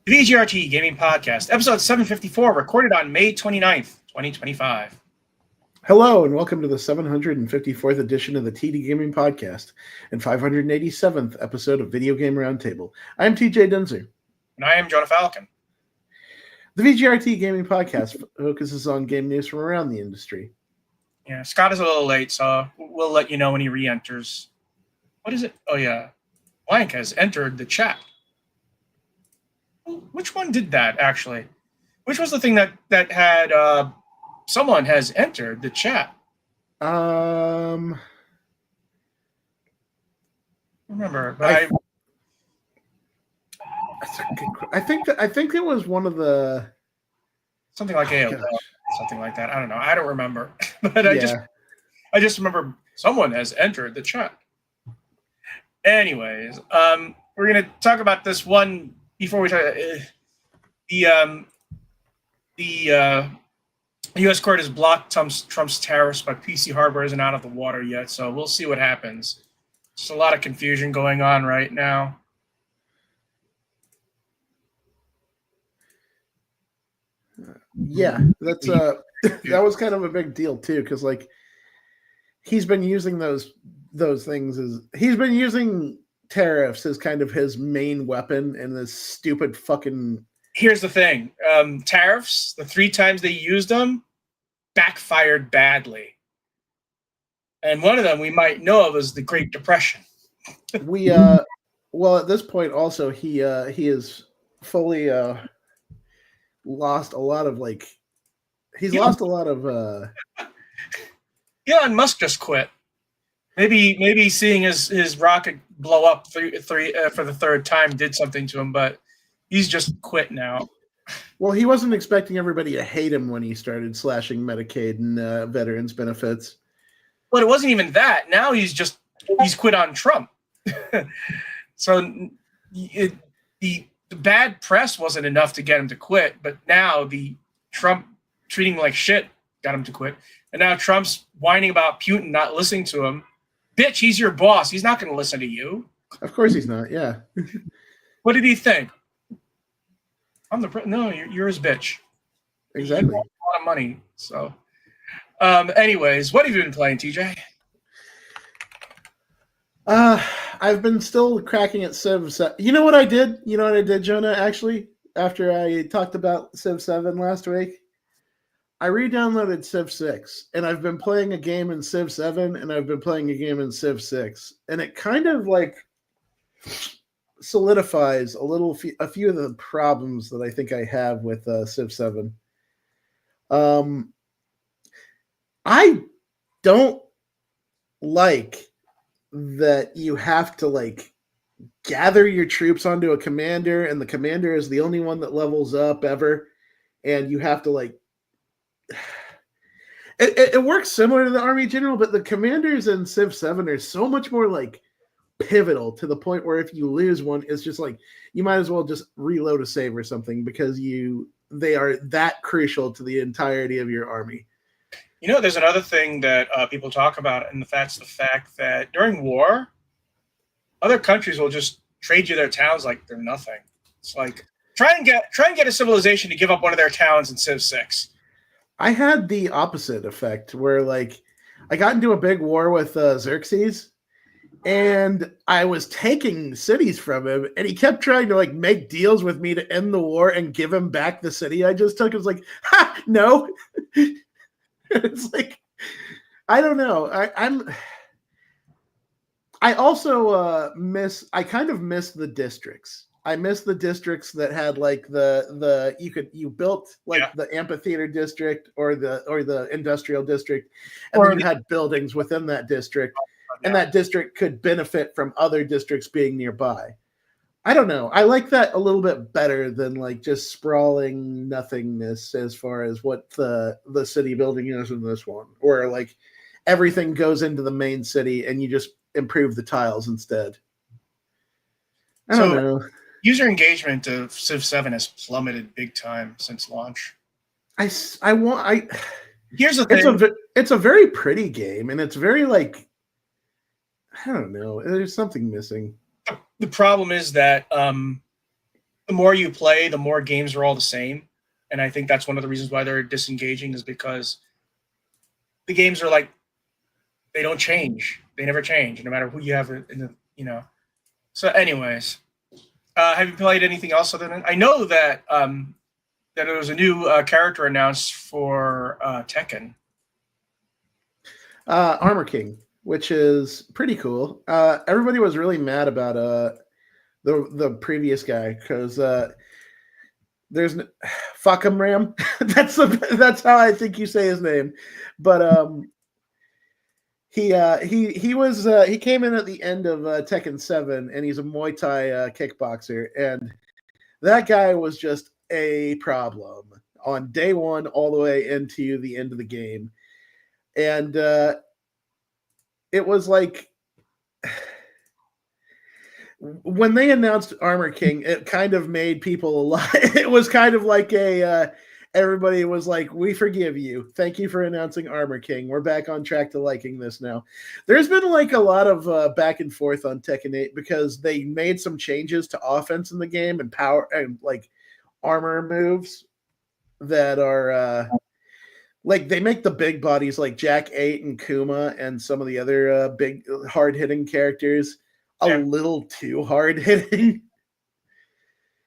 The VGRT Gaming Podcast, episode 754, recorded on May 29th, 2025. Hello, and welcome to the 754th edition of the TD Gaming Podcast and 587th episode of Video Game Roundtable. I'm TJ Dunzer. And I am Jonah Falcon. The VGRT Gaming Podcast focuses on game news from around the industry. Yeah, Scott is a little late, so we'll let you know when he re-enters. What is it? Oh, yeah. Blank has entered the chat. Which one did that, actually? Which was the thing that had someone has entered the chat? Remember, but I think it was one of the something like AOL, something like that. I don't know. I don't remember, but I just remember someone has entered the chat. Anyways, we're gonna talk about this one before we talk. The U.S. court has blocked Trump's tariffs, but PC hardware isn't out of the water yet, so we'll see what happens. Just a lot of confusion going on right now. Yeah, that's that was kind of a big deal too, because like he's been using those things he's been using tariffs as kind of his main weapon in this stupid fucking. Here's the thing: tariffs. The 3 times they used them backfired badly, and one of them we might know of is the Great Depression. Well, at this point, also he has fully lost a lot of lost a lot of. Elon Musk just quit. Maybe seeing his rocket blow up for the 3rd time did something to him, but he's just quit now. Well, he wasn't expecting everybody to hate him when he started slashing Medicaid and veterans benefits. But it wasn't even that. Now he's quit on Trump. So the bad press wasn't enough to get him to quit, but now the Trump treating him like shit got him to quit. And now Trump's whining about Putin not listening to him. Bitch, he's your boss. He's not going to listen to you. Of course he's not, yeah. What did he think? No, you're his bitch. Exactly. You want a lot of money. So, anyways, what have you been playing, TJ? I've been still cracking at Civ 7. You know what I did? Jonah, actually, after I talked about Civ 7 last week? I re-downloaded Civ 6, and I've been playing a game in Civ 7, and I've been playing a game in Civ 6, and it kind of solidifies a few of the problems that I think I have with Civ 7. I don't like that you have to gather your troops onto a commander, and the commander is the only one that levels up ever, and you have to it works similar to the Army General, but the commanders in Civ 7 are so much more pivotal to the point where if you lose one, it's just you might as well just reload a save or something, because they are that crucial to the entirety of your army. You know, there's another thing that people talk about, and that's the fact that during war, other countries will just trade you their towns like they're nothing. It's try and get a civilization to give up one of their towns in Civ 6. I had the opposite effect where I got into a big war with Xerxes, and I was taking cities from him, and he kept trying to make deals with me to end the war and give him back the city I just took. It was ha, no. It's I don't know. I also I kind of miss the districts. I miss the districts that had you built the amphitheater district or the industrial district, and then you had buildings within that district, and that district could benefit from other districts being nearby. I don't know. I like that a little bit better than just sprawling nothingness as far as what the city building is in this one, where everything goes into the main city and you just improve the tiles instead. I don't know. User engagement of Civ 7 has plummeted big time since launch. Here's the thing. It's a very pretty game, and it's very I don't know. There's something missing. The problem is that the more you play, the more games are all the same. And I think that's one of the reasons why they're disengaging, is because the games are like, they don't change. They never change, no matter who you have in the, you know. So anyways, have you played anything else other than, I know that that there was a new character announced for Tekken. Armor King, which is pretty cool. Everybody was really mad about the previous guy because there's fuck him Ram. That's how I think you say his name, but he came in at the end of Tekken 7, and he's a Muay Thai kickboxer, and that guy was just a problem on day one all the way into the end of the game. And it was like, when they announced Armor King, it kind of made people a lot. It was kind of like everybody was like, we forgive you. Thank you for announcing Armor King. We're back on track to liking this now. There's been like a lot of back and forth on Tekken 8 because they made some changes to offense in the game and power and like armor moves that are like, they make the big bodies like Jack 8 and Kuma and some of the other big hard-hitting characters a little too hard-hitting.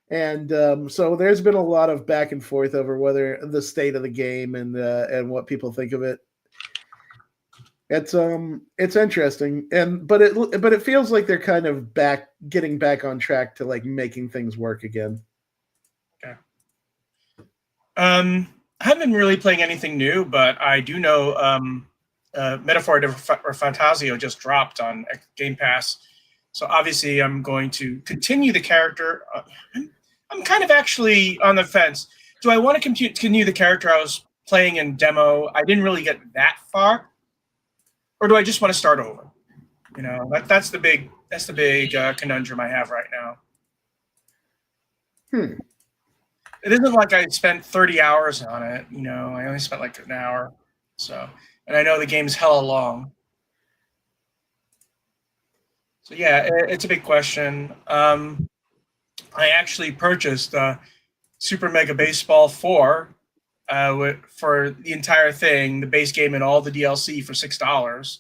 And so there's been a lot of back and forth over whether the state of the game and what people think of it. It's interesting, but it feels like they're kind of getting back on track to like making things work again. Okay. I haven't been really playing anything new, but I do know Metaphor or Fantasio just dropped on Game Pass. So obviously I'm going to continue the character. I'm kind of actually on the fence. Do I want to continue the character I was playing in demo? I didn't really get that far. Or do I just want to start over? You know, that's the big conundrum I have right now. It isn't like I spent 30 hours on it. You know, I only spent like an hour. So, and I know the game's hella long. So yeah, it's a big question. I actually purchased Super Mega Baseball 4 for the entire thing, the base game and all the DLC for $6.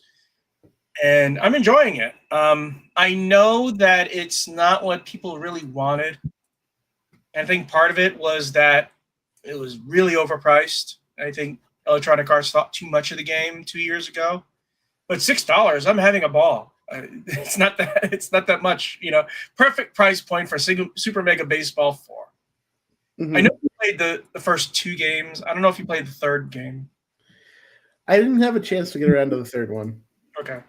And I'm enjoying it. I know that it's not what people really wanted. I think part of it was that it was really overpriced. I think Electronic Arts thought too much of the game 2 years ago. But $6, I'm having a ball. It's not that much, you know. Perfect price point for Super Mega Baseball 4. Mm-hmm. I know you played the first 2 games. I don't know if you played the third game. I didn't have a chance to get around to the third one. Okay.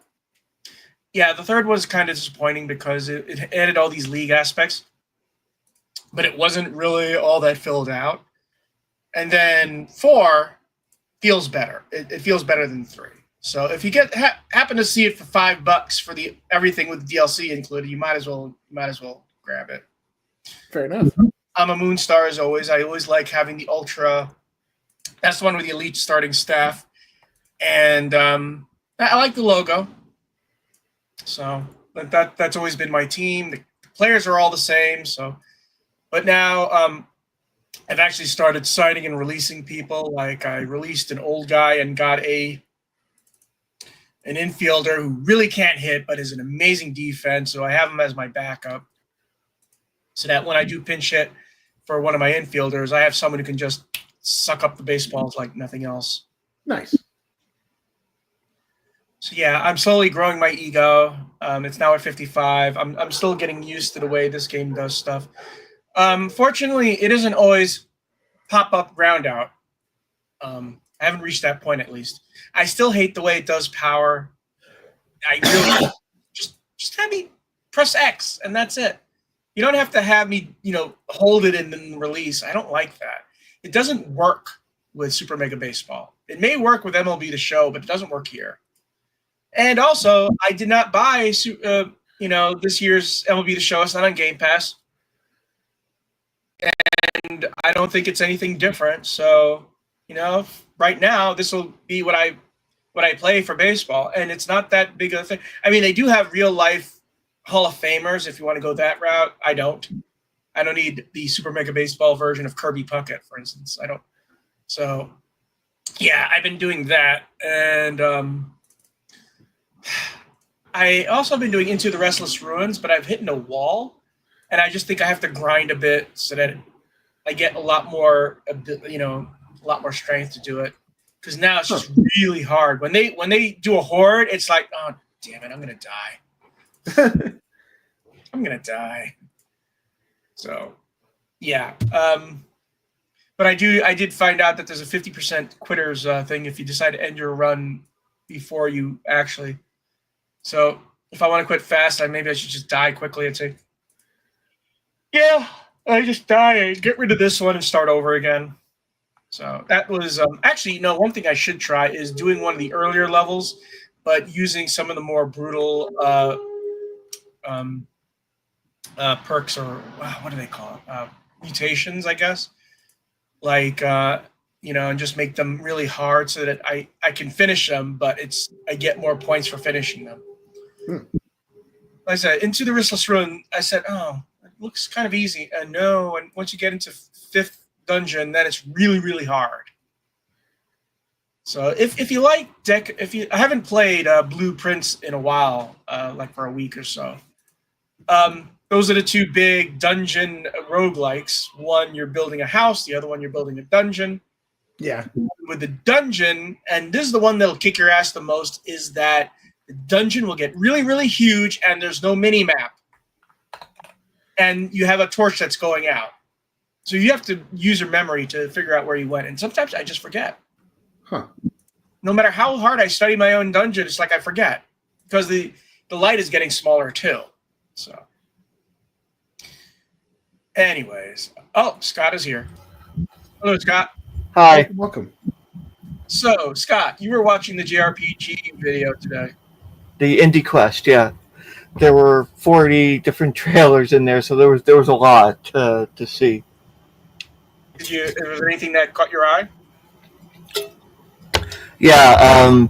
Yeah, the third was kind of disappointing because it added all these league aspects, but it wasn't really all that filled out. And then 4 feels better. It feels better than 3. So if you happen to see it for $5 for everything with DLC included, you might as well grab it. Fair enough. I'm a Moonstar as always. I always like having the Ultra. That's the one with the elite starting staff, and I like the logo. So, but that's always been my team. The players are all the same. So, but now I've actually started signing and releasing people. Like I released an old guy and got an infielder who really can't hit, but is an amazing defense. So I have him as my backup, so that when I do pinch hit for one of my infielders, I have someone who can just suck up the baseballs like nothing else. Nice. So yeah, I'm slowly growing my ego. It's now at 55. I'm still getting used to the way this game does stuff. Fortunately, it doesn't always pop up ground out. I haven't reached that point, at least. I still hate the way it does power. I really just have me press X and that's it. You don't have to have me, hold it and then release. I don't like that. It doesn't work with Super Mega Baseball. It may work with MLB The Show, but it doesn't work here. And also, I did not buy, this year's MLB The Show. It's not on Game Pass. And I don't think it's anything different. So, right now, this will be what I play for baseball. And it's not that big of a thing. I mean, they do have real life Hall of Famers if you want to go that route. I don't. I don't need the Super Mega Baseball version of Kirby Puckett, for instance. I don't. So, yeah, I've been doing that, and I also been doing Into the Restless Ruins, but I've hit a wall, and I just think I have to grind a bit so that I get a lot more, a lot more strength to do it. Because now it's just really hard. When they do a horde, it's like, oh damn it, I'm gonna die. I'm gonna die. So, yeah. But I did find out that there's a 50% quitters thing if you decide to end your run before you actually. So if I want to quit fast, maybe I should just die quickly and say, yeah, I just die and get rid of this one and start over again. So that was actually, one thing I should try is doing one of the earlier levels, but using some of the more brutal perks, or what do they call it? Mutations, I guess. Like, and just make them really hard so that I can finish them, but I get more points for finishing them. Like I said, Into the Restless Ruin, I said, oh, it looks kind of easy. And no, and once you get into 5th dungeon, then it's really, really hard. So if you like I haven't played Blueprints in a while, like for a week or so. Those are the two big dungeon roguelikes. One, you're building a house. The other one, you're building a dungeon. Yeah. With the dungeon, and this is the one that'll kick your ass the most, is that the dungeon will get really, really huge, and there's no mini map. And you have a torch that's going out. So you have to use your memory to figure out where you went. And sometimes I just forget. Huh. No matter how hard I study my own dungeon, it's like I forget. Because the light is getting smaller too. So. Anyways. Oh, Scott is here. Hello, Scott. Hi. Welcome. So, Scott, you were watching the JRPG video today. The Indie Quest, yeah. There were 40 different trailers in there, so there was a lot to see. Was there anything that caught your eye? Yeah,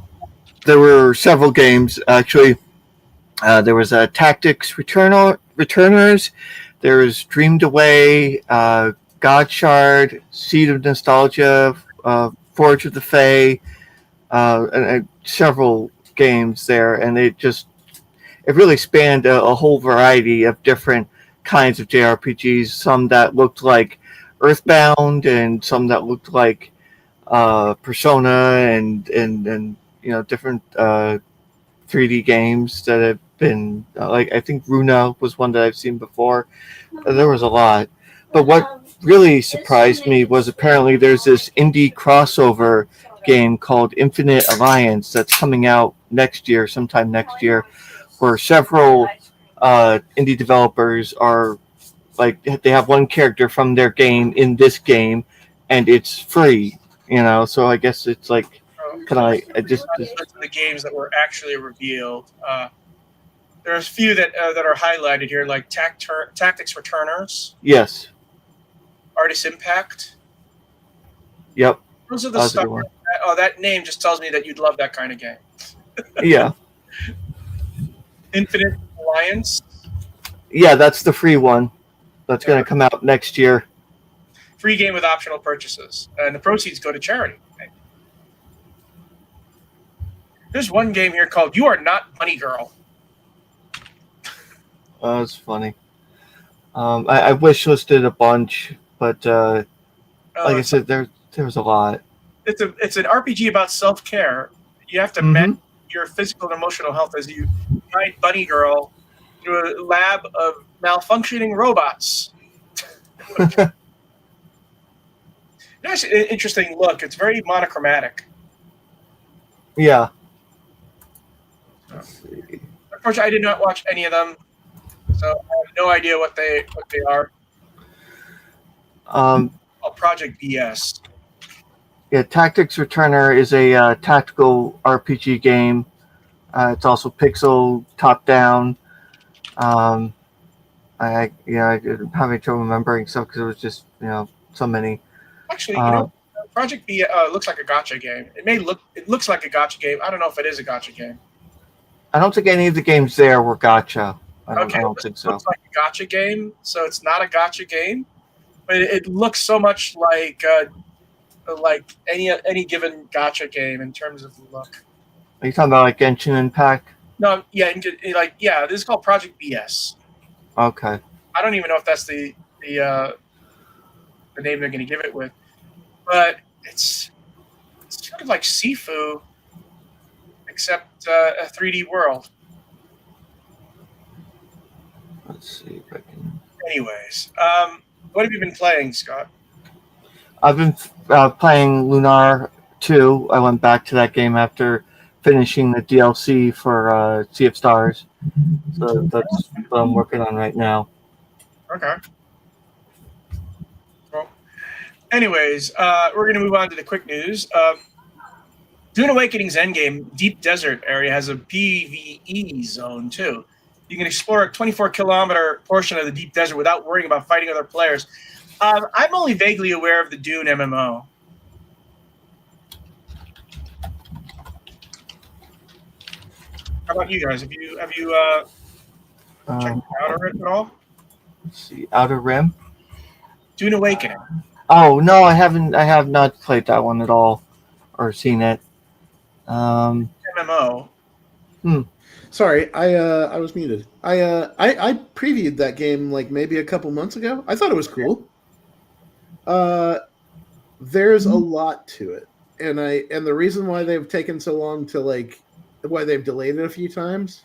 there wwere several games, actually. There was Tactics Returners, there was Dreamed Away, God Shard, Seed of Nostalgia, Forge of the Fae, and several games there, and it really spanned a whole variety of different kinds of JRPGs, some that looked like Earthbound and some that looked like Persona and different 3D games that have been like, I think Runa was one that I've seen before. There was a lot. But what really surprised me was apparently there's this indie crossover game called Infinite Alliance that's coming out sometime next year, where several indie developers are like, they have one character from their game in this game, and it's free. So I guess it's like, the games that were actually revealed. There's a few that are highlighted here, like Tactics Returners. Yes. Artist Impact. Yep. Those are the stuff. That name just tells me that you'd love that kind of game. Yeah. Infinite Alliance. Yeah, that's the free one. That's going to come out next year. Free game with optional purchases, and the proceeds go to charity. There's one game here called "You Are Not Bunny Girl." That's funny. I wish listed a bunch, but like I said, there was a lot. It's an RPG about self-care. You have to manage your physical and emotional health as you guide Bunny Girl through a lab of malfunctioning robots. That's an interesting look. It's very monochromatic. Yeah. Unfortunately, I did not watch any of them, so I have no idea what they are. Project BS. Yeah, Tactics Returner is a tactical RPG game. It's also pixel top-down. I'm having trouble remembering stuff because it was just so many. Actually, Project B looks like a gacha game. It looks like a gacha game. I don't know if it is a gacha game. I don't think any of the games there were gacha. I don't think so. Looks like a gacha game, so it's not a gacha game, but it looks so much like any given gacha game in terms of the look. Are you talking about like Genshin Impact? No, yeah, this is called Project BS. Okay. I don't even know if that's the name they're going to give it with, but it's sort of like Sifu, except a 3D world. Let's see if I can. Anyways, what have you been playing, Scott? I've been playing Lunar 2. I went back to that game after finishing the DLC for Sea of Stars. So that's what I'm working on right now. Okay. Well, anyways, we're going to move on to the quick news. Dune Awakening's endgame, Deep Desert area, has a PvE zone, too. You can explore a 24-kilometer portion of the Deep Desert without worrying about fighting other players. I'm only vaguely aware of the Dune MMO. How about you guys? Have you checked out it at all? Let's see, Outer Rim. Dune Awakening. Oh no, I haven't. I have not played that one at all, or seen it. MMO. Sorry, I was muted. I previewed that game like maybe a couple months ago. I thought it was cool. There's a lot to it, and the reason why they've taken so long to why they've delayed it a few times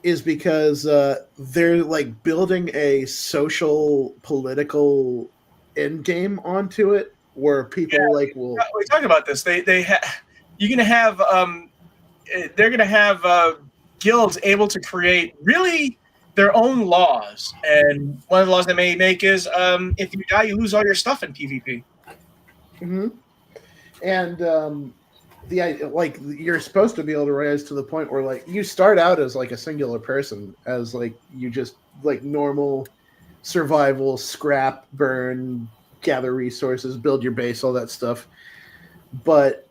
is because they're like building a social political end game onto it where people will. We talked about this. You're gonna have they're gonna have guilds able to create really their own laws, and one of the laws they may make is if you die, you lose all your stuff in PvP. Mm-hmm. And you're supposed to be able to rise to the point where you start out as like a singular person, as you just normal survival, scrap, burn, gather resources, build your base, all that stuff. But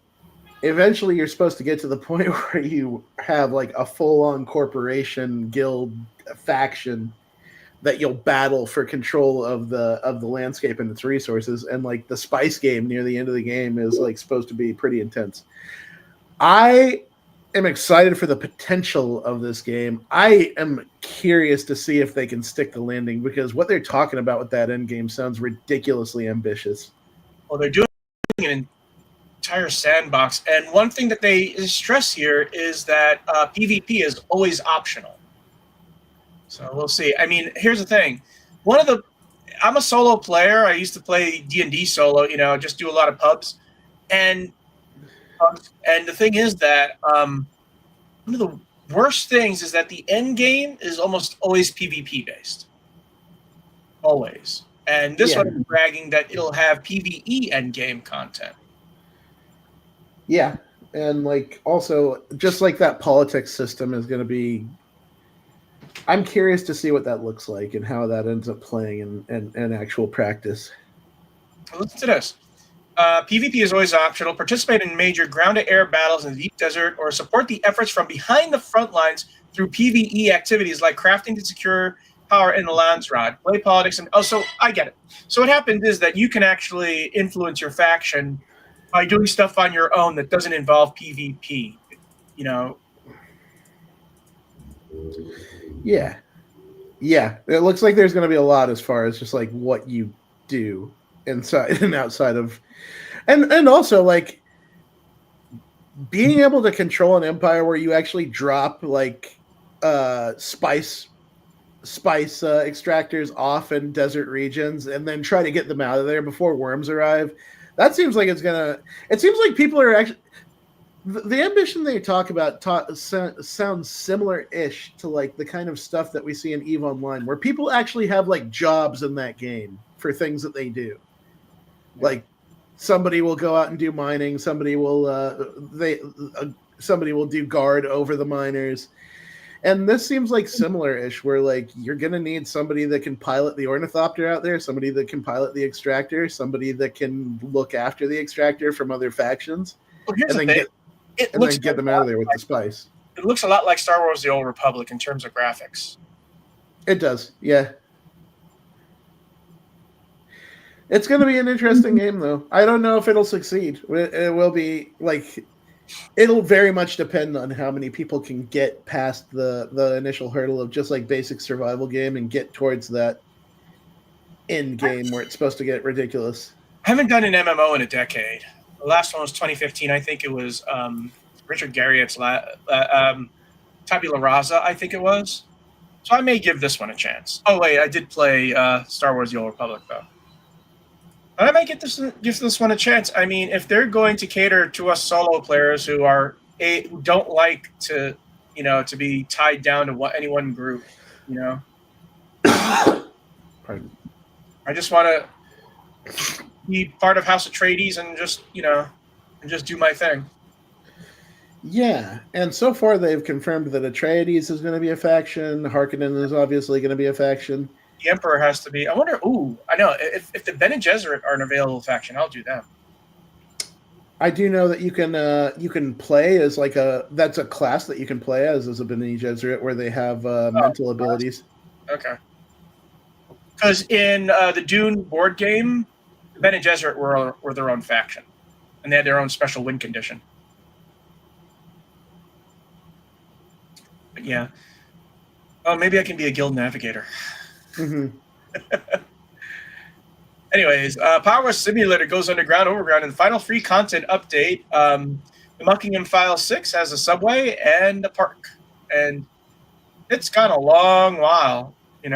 eventually you're supposed to get to the point where you have a full-on corporation, guild, faction that you'll battle for control of the landscape and its resources. And the spice game near the end of the game is supposed to be pretty intense. I am excited for the potential of this game. I am curious to see if they can stick the landing, because what they're talking about with that end game sounds ridiculously ambitious. Well, they're doing an entire sandbox, and one thing that they stress here is that PvP is always optional. So we'll see. I mean, here's the thing. I'm a solo player. I used to play D&D solo, just do a lot of pubs. And the thing is that one of the worst things is that the end game is almost always PvP based. Always. And this one is bragging that it'll have PvE end game content. Yeah. And also just that politics system is going to be, I'm curious to see what that looks like and how that ends up playing in actual practice. Listen to this. PvP is always optional. Participate in major ground-to-air battles in the deep desert, or support the efforts from behind the front lines through PvE activities like crafting to secure power in the Lands Rod. Play politics and so I get it. So what happens is that you can actually influence your faction by doing stuff on your own that doesn't involve PvP. Yeah. It looks like there's going to be a lot as far as just what you do inside and outside of, and also being able to control an empire where you actually drop spice extractors off in desert regions and then try to get them out of there before worms arrive. That seems like it seems like people are actually, the ambition they talk about sounds similar-ish to the kind of stuff that we see in EVE Online, where people actually have jobs in that game for things that they do. Somebody will go out and do mining. Somebody will do guard over the miners. And this seems similar-ish, where you're gonna need somebody that can pilot the ornithopter out there, somebody that can pilot the extractor, somebody that can look after the extractor from other factions, and then get them out of there with the spice. It looks a lot like Star Wars: The Old Republic in terms of graphics. It does, yeah. It's going to be an interesting game, though. I don't know if it'll succeed. It will be like it'll very much depend on how many people can get past the initial hurdle of just like basic survival game and get towards that end game where it's supposed to get ridiculous. I haven't done an MMO in a decade. The last one was 2015. I think it was Richard Garriott's Tabula Rasa, I think it was. So I may give this one a chance. Oh wait, I did play Star Wars: The Old Republic though. But I might give this one a chance. I mean, if they're going to cater to us solo players who who don't like to, to be tied down to any one group, Pardon. I just want to be part of House Atreides and just, and just do my thing. Yeah, and so far they've confirmed that Atreides is going to be a faction. Harkonnen is obviously going to be a faction. The Emperor has to be. I wonder. Ooh, I know. If the Bene Gesserit are an available faction, I'll do them. I do know that you can play as that's a class that you can play as a Bene Gesserit where they have mental abilities. Okay. Because in the Dune board game, the Bene Gesserit were their own faction, and they had their own special win condition. But yeah. Oh, maybe I can be a guild navigator. Mm-hmm. Anyways, Power Wash Simulator goes overground in the final free content update. The Muckingham File 6 has a subway and a park. And it's gone a long while, Been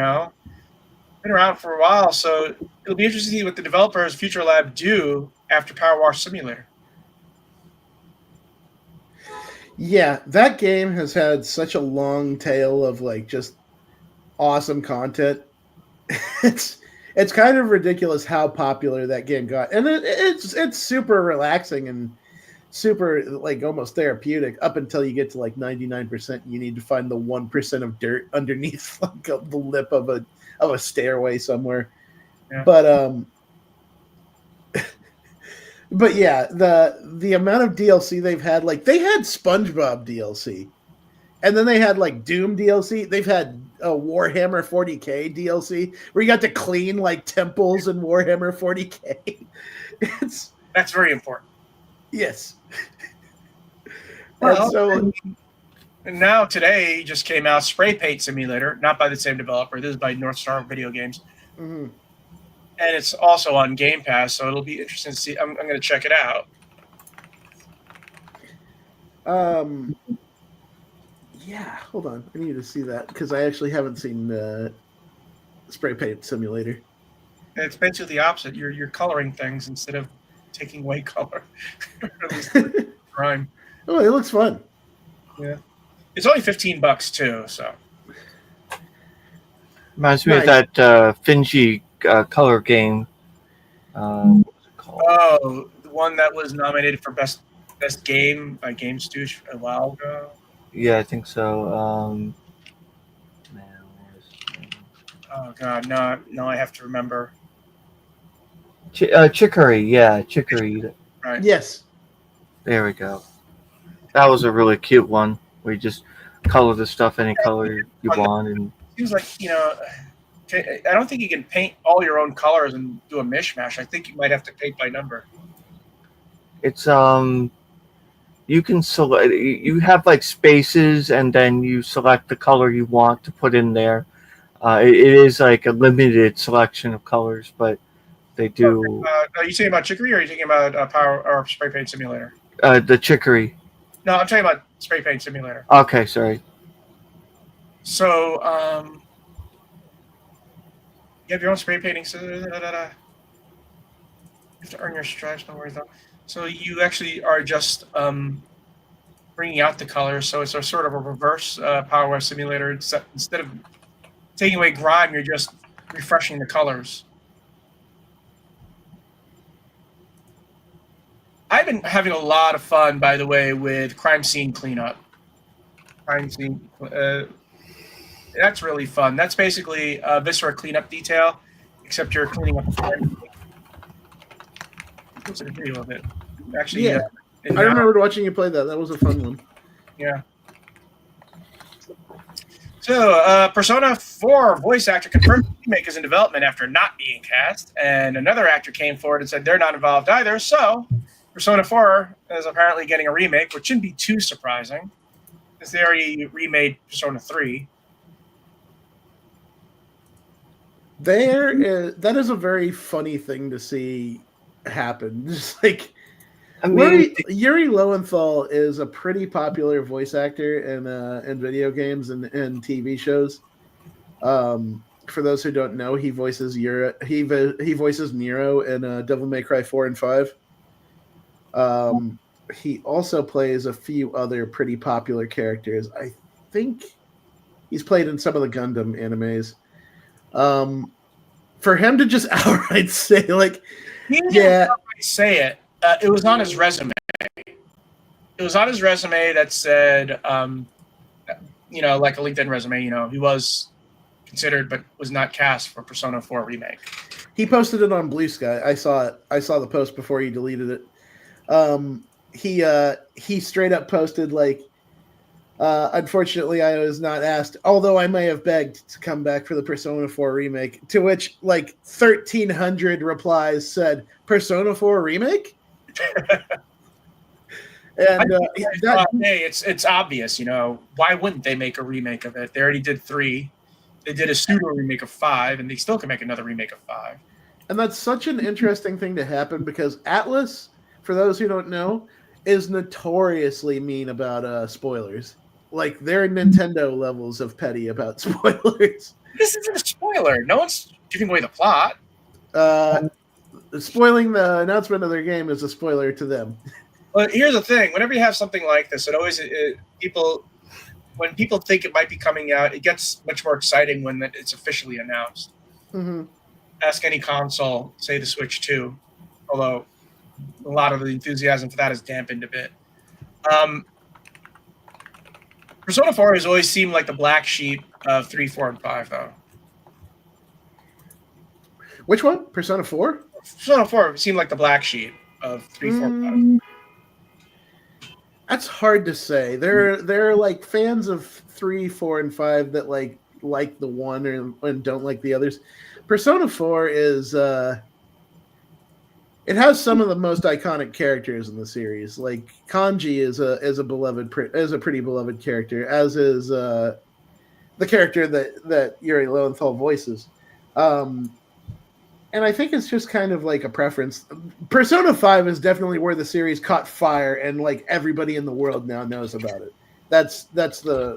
around for a while, so it'll be interesting to see what the developers Future Lab do after Power Wash Simulator. Yeah, that game has had such a long tail of just awesome content. It's kind of ridiculous how popular that game got, and it's super relaxing and super almost therapeutic up until you get to 99%. You need to find the 1% of dirt underneath the lip of a stairway somewhere. Yeah. But yeah, the amount of DLC they've had, they had SpongeBob DLC, and then they had Doom DLC. They've had a Warhammer 40K DLC where you got to clean temples in Warhammer 40K. That's very important. Yes. Well, and now today just came out Spray Paint Simulator, not by the same developer. This is by North Star Videogames. Mm-hmm. And it's also on Game Pass, so it'll be interesting to see. I'm going to check it out. Yeah, hold on. I need to see that because I actually haven't seen Spray Paint Simulator. And it's basically the opposite. You're coloring things instead of taking away color. Crime. Oh, it looks fun. Yeah, it's only $15 too. So reminds me of that Finji color game. What was it called? Oh, the one that was nominated for best game by GameStooge a while ago. Yeah, I think so. Oh God, no! I have to remember. Chicory, yeah, Chicory. Right. Yes. There we go. That was a really cute one where you just color the stuff any color you want, and seems like I don't think you can paint all your own colors and do a mishmash. I think you might have to paint by number. It's you can select. You have spaces, and then you select the color you want to put in there. It is a limited selection of colors, but they do. Are you talking about Chicory, or are you talking about Power or Spray Paint Simulator? The Chicory. No, I'm talking about Spray Paint Simulator. Okay, sorry. So, you have your own spray painting. So, you have to earn your stripes. No worries though. So you actually are just bringing out the colors. So it's a sort of a reverse Power Wash Simulator. Instead of taking away grime, you're just refreshing the colors. I've been having a lot of fun, by the way, with crime scene cleanup. Crime scene, that's really fun. That's basically a Viscera cleanup detail, except you're cleaning up the crime. There's a video of it. Actually, yeah. I remember watching you play that. That was a fun one. Yeah. So, Persona 4 voice actor confirmed the remake is in development after not being cast, and another actor came forward and said they're not involved either. So, Persona 4 is apparently getting a remake, which shouldn't be too surprising, because they already remade Persona 3. That is a very funny thing to see happen. Just like I mean, Yuri Lowenthal is a pretty popular voice actor in video games and TV shows. For those who don't know, he voices he voices Nero in Devil May Cry 4 and 5. He also plays a few other pretty popular characters. I think he's played in some of the Gundam animes. For him to just outright say like, He didn't yeah, outright say it. It was on his resume. It was on his resume that said, like a LinkedIn resume, he was considered but was not cast for Persona 4 remake. he posted it on Blue Sky. I saw it. I saw the post before he deleted it. He straight up posted like, unfortunately, I was not asked, although I may have begged to come back for the Persona 4 remake, to which like 1,300 replies said, Persona 4 remake? And it's obvious, why wouldn't they make a remake of it? They already did 3. They did a pseudo remake of 5, and they still can make another remake of 5. And that's such an interesting thing to happen because Atlas, for those who don't know, is notoriously mean about spoilers. Like, they're Nintendo levels of petty about spoilers. This isn't a spoiler. No one's giving away the plot. Spoiling the announcement of their game is a spoiler to them. Well, here's the thing. Whenever you have something like this, when people think it might be coming out, it gets much more exciting when it's officially announced. Mm-hmm. Ask any console, say the Switch 2, although a lot of the enthusiasm for that is dampened a bit. Persona 4 has always seemed like the black sheep of 3, 4, and 5, though. Which one? Persona 4? Persona 4 seemed like the black sheep of 3, 4, and 5. That's hard to say. There are like fans of 3, 4, and 5 that like the one and don't like the others. Persona 4 is it has some of the most iconic characters in the series. Like Kanji is a pretty beloved character, as is the character that Yuri Lowenthal voices. And I think it's just kind of like a preference. Persona 5 is definitely where the series caught fire, and like everybody in the world now knows about it. That's the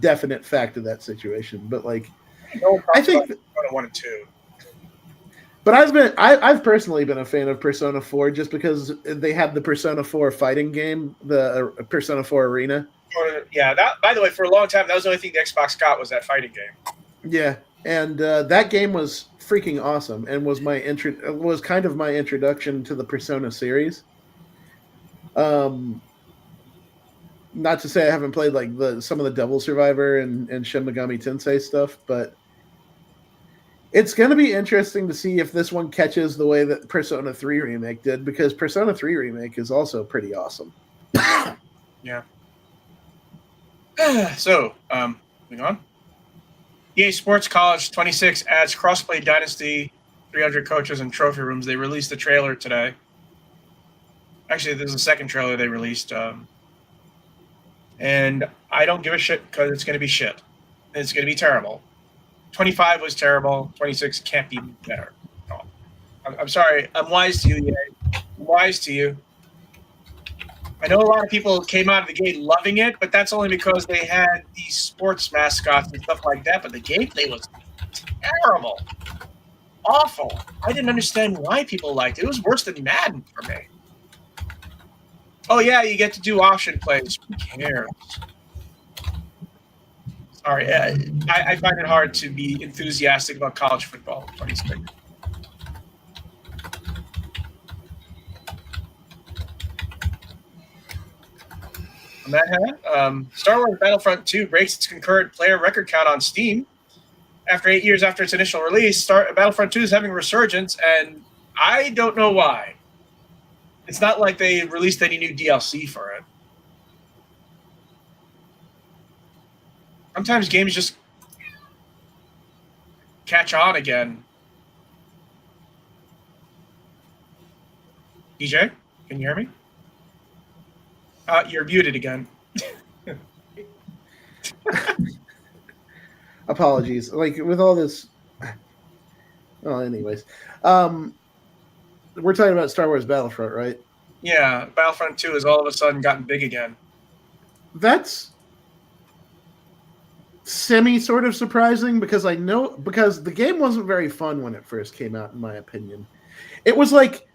definite fact of that situation. But like, I think Persona 1 and 2. But I've personally been a fan of Persona 4 just because they had the Persona 4 fighting game, the Persona 4 Arena. Yeah, that, by the way, for a long time, that was the only thing the Xbox got was that fighting game. Yeah, and that game was freaking awesome and was kind of my introduction to the Persona series. Not to say I haven't played like some of the Devil Survivor and Shin Megami Tensei stuff, but it's going to be interesting to see if this one catches the way that Persona 3 Remake did, because Persona 3 Remake is also pretty awesome. Yeah. So, moving on. EA Sports College 26 adds Crossplay Dynasty, 300 coaches and trophy rooms. They released the trailer today. Actually, there's a second trailer they released. And I don't give a shit because it's going to be shit. It's going to be terrible. 25 was terrible. 26 can't be better. No. I'm sorry. I'm wise to you, EA. I'm wise to you. I know a lot of people came out of the gate loving it, but that's only because they had these sports mascots and stuff like that. But the gameplay was terrible. Awful. I didn't understand why people liked it. It was worse than Madden for me. Oh, yeah, you get to do option plays. Who cares? Sorry, I find it hard to be enthusiastic about college football. 26. On that hand, Star Wars Battlefront 2 breaks its concurrent player record count on Steam. After 8 years after its initial release, Battlefront 2 is having a resurgence, and I don't know why. It's not like they released any new DLC for it. Sometimes games just catch on again. DJ, can you hear me? You're muted again. Apologies. Like with all this. Well, anyways, we're talking about Star Wars Battlefront, right? Yeah, Battlefront 2 has all of a sudden gotten big again. That's semi sort of surprising because the game wasn't very fun when it first came out, in my opinion. It was like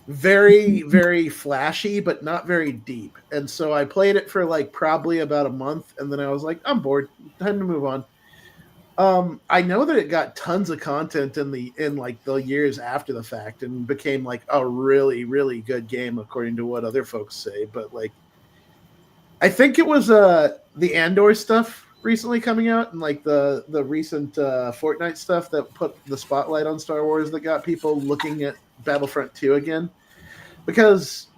very, very flashy, but not very deep. And so I played it for like probably about a month, and then I was like, I'm bored. Time to move on. I know that it got tons of content in like the years after the fact and became like a really, really good game according to what other folks say. But like, I think it was the Andor stuff recently coming out and like the recent Fortnite stuff that put the spotlight on Star Wars that got people looking at Battlefront 2 again. Because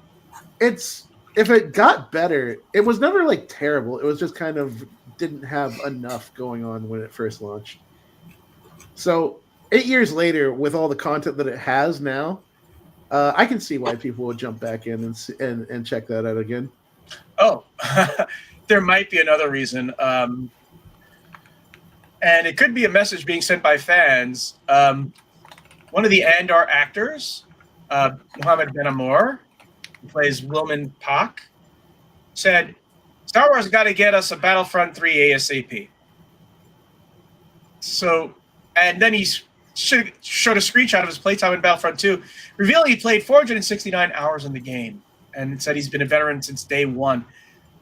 if it got better, it was never like terrible. It was just kind of didn't have enough going on when it first launched. So 8 years later, with all the content that it has now, I can see why people would jump back in and check that out again. Oh, there might be another reason. And it could be a message being sent by fans. One of the Andor actors, Mohammed Ben Amour, who plays Wilman Pak, said, Star Wars got to get us a Battlefront 3 ASAP. So, and then he showed a screenshot of his playtime in Battlefront 2, revealing he played 469 hours in the game, and said he's been a veteran since day one.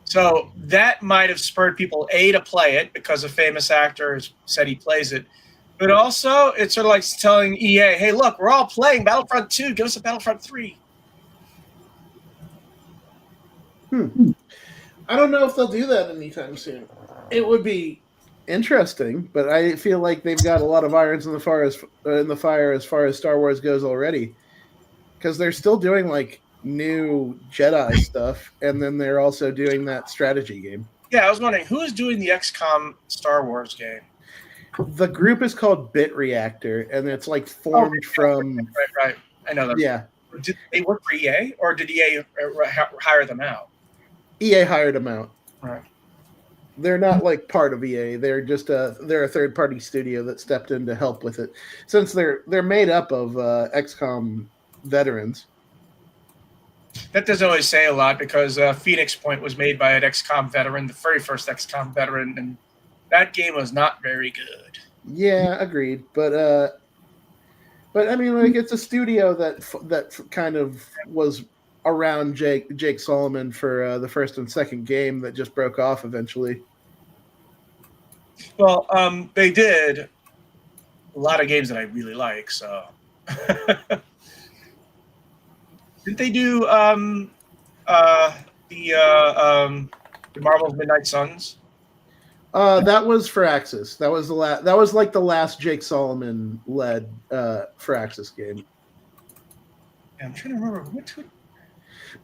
So that might have spurred people, A, to play it because a famous actor said he plays it. But also, it's sort of like telling EA, hey, look, we're all playing Battlefront 2. Give us a Battlefront 3. I don't know if they'll do that anytime soon. It would be interesting, but I feel like they've got a lot of irons in the fire as far as Star Wars goes already. Because they're still doing like new Jedi stuff, and then they're also doing that strategy game. Yeah, I was wondering, who is doing the XCOM Star Wars game? The group is called Bit Reactor, and it's like formed from... Right. I know that. Yeah. Did they work for EA, or did EA hire them out? EA hired them out. Right. They're not like part of EA. They're just they're a third-party studio that stepped in to help with it. Since they're made up of XCOM veterans. That doesn't always say a lot because Phoenix Point was made by an XCOM veteran, the very first XCOM veteran, and that game was not very good. Yeah, agreed. But I mean, like, it's a studio that kind of was around Jake Solomon for the first and second game that just broke off eventually. Well, they did a lot of games that I really like, so. Didn't they do the Marvel's Midnight Suns? That was for Axis. That was that was like the last Jake Solomon led for Axis game. Yeah, I'm trying to remember what.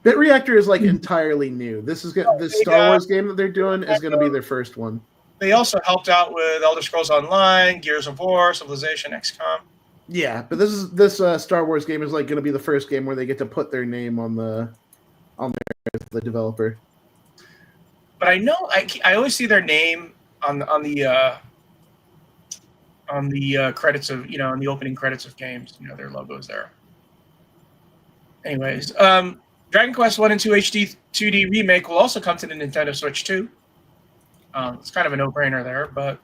Bit Reactor is like entirely new. This Star Wars game that they're doing is going to be their first one. They also helped out with Elder Scrolls Online, Gears of War, Civilization, XCOM. Yeah, but this Star Wars game is like going to be the first game where they get to put their name on the developer. But I know I always see their name on the credits of on the opening credits of games. Their logos there. Anyways, Dragon Quest 1 and 2 HD 2D remake will also come to the Nintendo Switch too. It's kind of a no-brainer there, but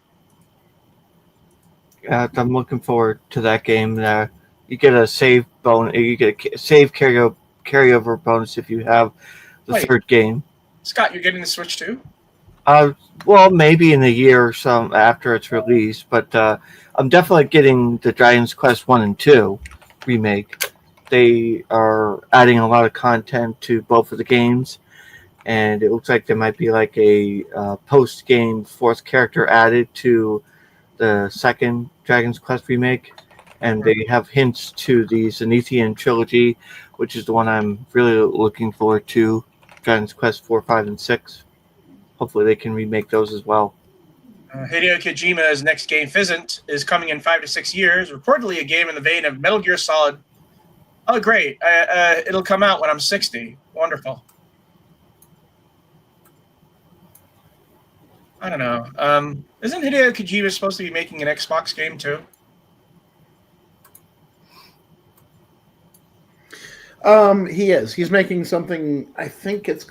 I'm looking forward to that game. You get a save bonus. You get a save carryover bonus if you have the third game. Scott, you're getting the Switch too? Well, maybe in a year or so after it's released, but I'm definitely getting the Dragon Quest 1 and 2 remake. They are adding a lot of content to both of the games, and it looks like there might be like a post-game fourth character added to the second Dragon's Quest remake, and they have hints to the Zenithian trilogy, which is the one I'm really looking forward to, Dragon's Quest 4, 5, and 6. Hopefully they can remake those as well. Hideo Kojima's next game, Fizzant, is coming in 5 to 6 years. Reportedly, a game in the vein of Metal Gear Solid. Oh, great! It'll come out when I'm 60. Wonderful. I don't know. Isn't Hideo Kojima supposed to be making an Xbox game too? He is. He's making something. I think it's.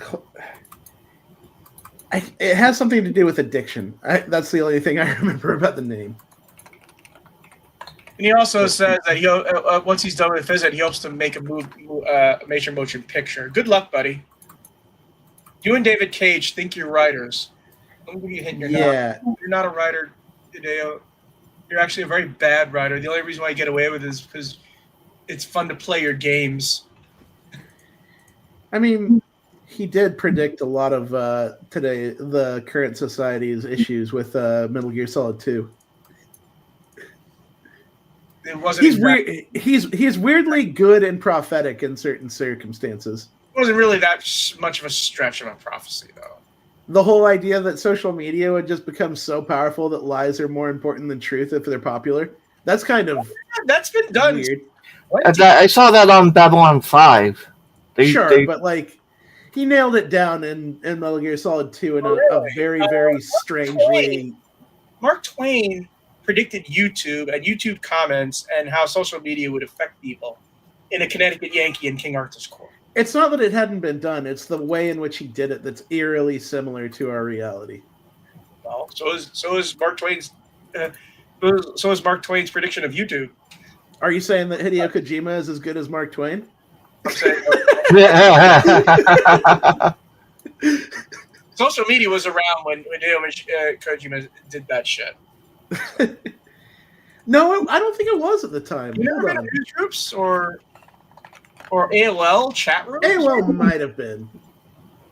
It has something to do with addiction. That's the only thing I remember about the name. And he also says that he once he's done with Fizzit, he hopes to make a major motion picture. Good luck, buddy. You and David Cage think you're writers. I'm going to hit your You're not a writer, Hideo. You're actually a very bad writer. The only reason why you get away with it is because it's fun to play your games. I mean, he did predict a lot of the current society's issues with Metal Gear Solid 2. It wasn't. He's weirdly good and prophetic in certain circumstances. It wasn't really that much of a stretch of a prophecy, though. The whole idea that social media would just become so powerful that lies are more important than truth if they're popular. That's kind of that's been done. Weird. I saw that on Babylon 5. But like he nailed it down in Metal Gear Solid 2 in a very, very strangely. Mark Twain predicted YouTube and YouTube comments and how social media would affect people in A Connecticut Yankee and King Arthur's Court. It's not that it hadn't been done; it's the way in which he did it that's eerily similar to our reality. Well, so is Mark Twain's prediction of YouTube. Are you saying that Hideo Kojima is as good as Mark Twain? I'm saying social media was around when Hideo Kojima did that shit. No, I don't think it was at the time. You never been to news groups or AOL chat rooms? AOL might have been.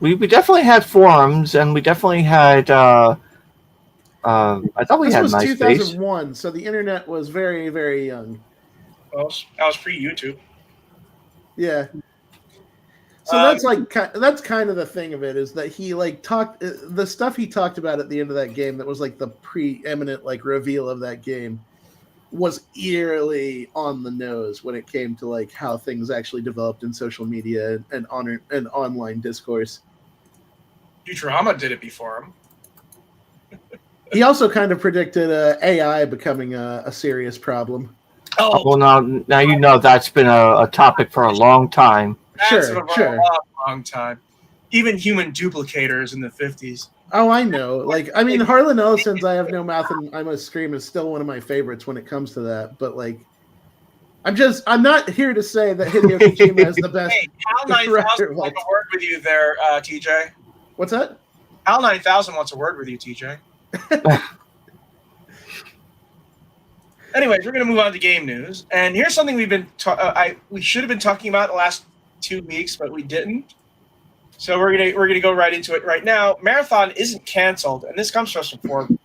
We definitely had forums, and we definitely had. I thought we had MySpace. This was 2001, so the internet was very, very young. Well, that was pre-YouTube. Yeah. So that's kind of the thing of it is that he like talked the stuff he talked about at the end of that game that was like the preeminent like reveal of that game was eerily on the nose when it came to like how things actually developed in social media and online discourse. Futurama did it before him. He also kind of predicted AI becoming a serious problem. Oh, well, now you know that's been a topic for a long time. Sure. A long time. Even human duplicators in the 50s. Oh, I know. Like, I mean, Harlan Ellison's "I Have No Mouth and I Must Scream" is still one of my favorites when it comes to that. But like, I'm not here to say that Hideo Kojima is the best. Hey, Hal 9000 wants a word with you there, TJ. What's that? Hal 9000 wants a word with you, TJ. Anyways, we're going to move on to game news, and here's something we should have been talking about the last 2 weeks, but we didn't. So we're gonna go right into it right now. Marathon isn't canceled, and this comes to us from Forbes.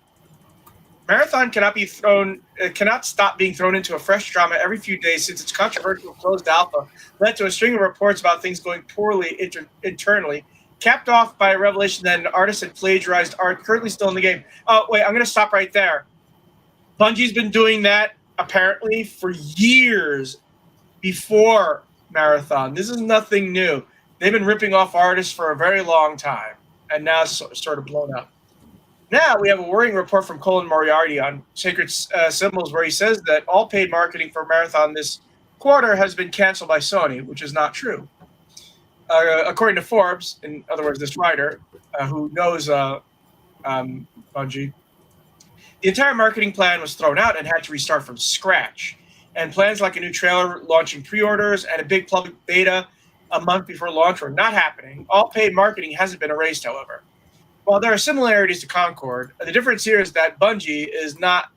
Marathon cannot stop being thrown into a fresh drama every few days since its controversial closed alpha led to a string of reports about things going poorly internally, capped off by a revelation that an artist had plagiarized art currently still in the game. Oh, wait, I'm going to stop right there. Bungie's been doing that apparently for years before Marathon. This is nothing new. They've been ripping off artists for a very long time, and now it's sort of blown up. Now we have a worrying report from Colin Moriarty on Sacred Symbols, where he says that all paid marketing for Marathon this quarter has been canceled by Sony, which is not true. According to Forbes, in other words, this writer who knows Bungie, the entire marketing plan was thrown out and had to restart from scratch. And plans like a new trailer, launching pre-orders, and a big public beta a month before launch were not happening. All paid marketing hasn't been erased, however. While there are similarities to Concord, the difference here is that Bungie is not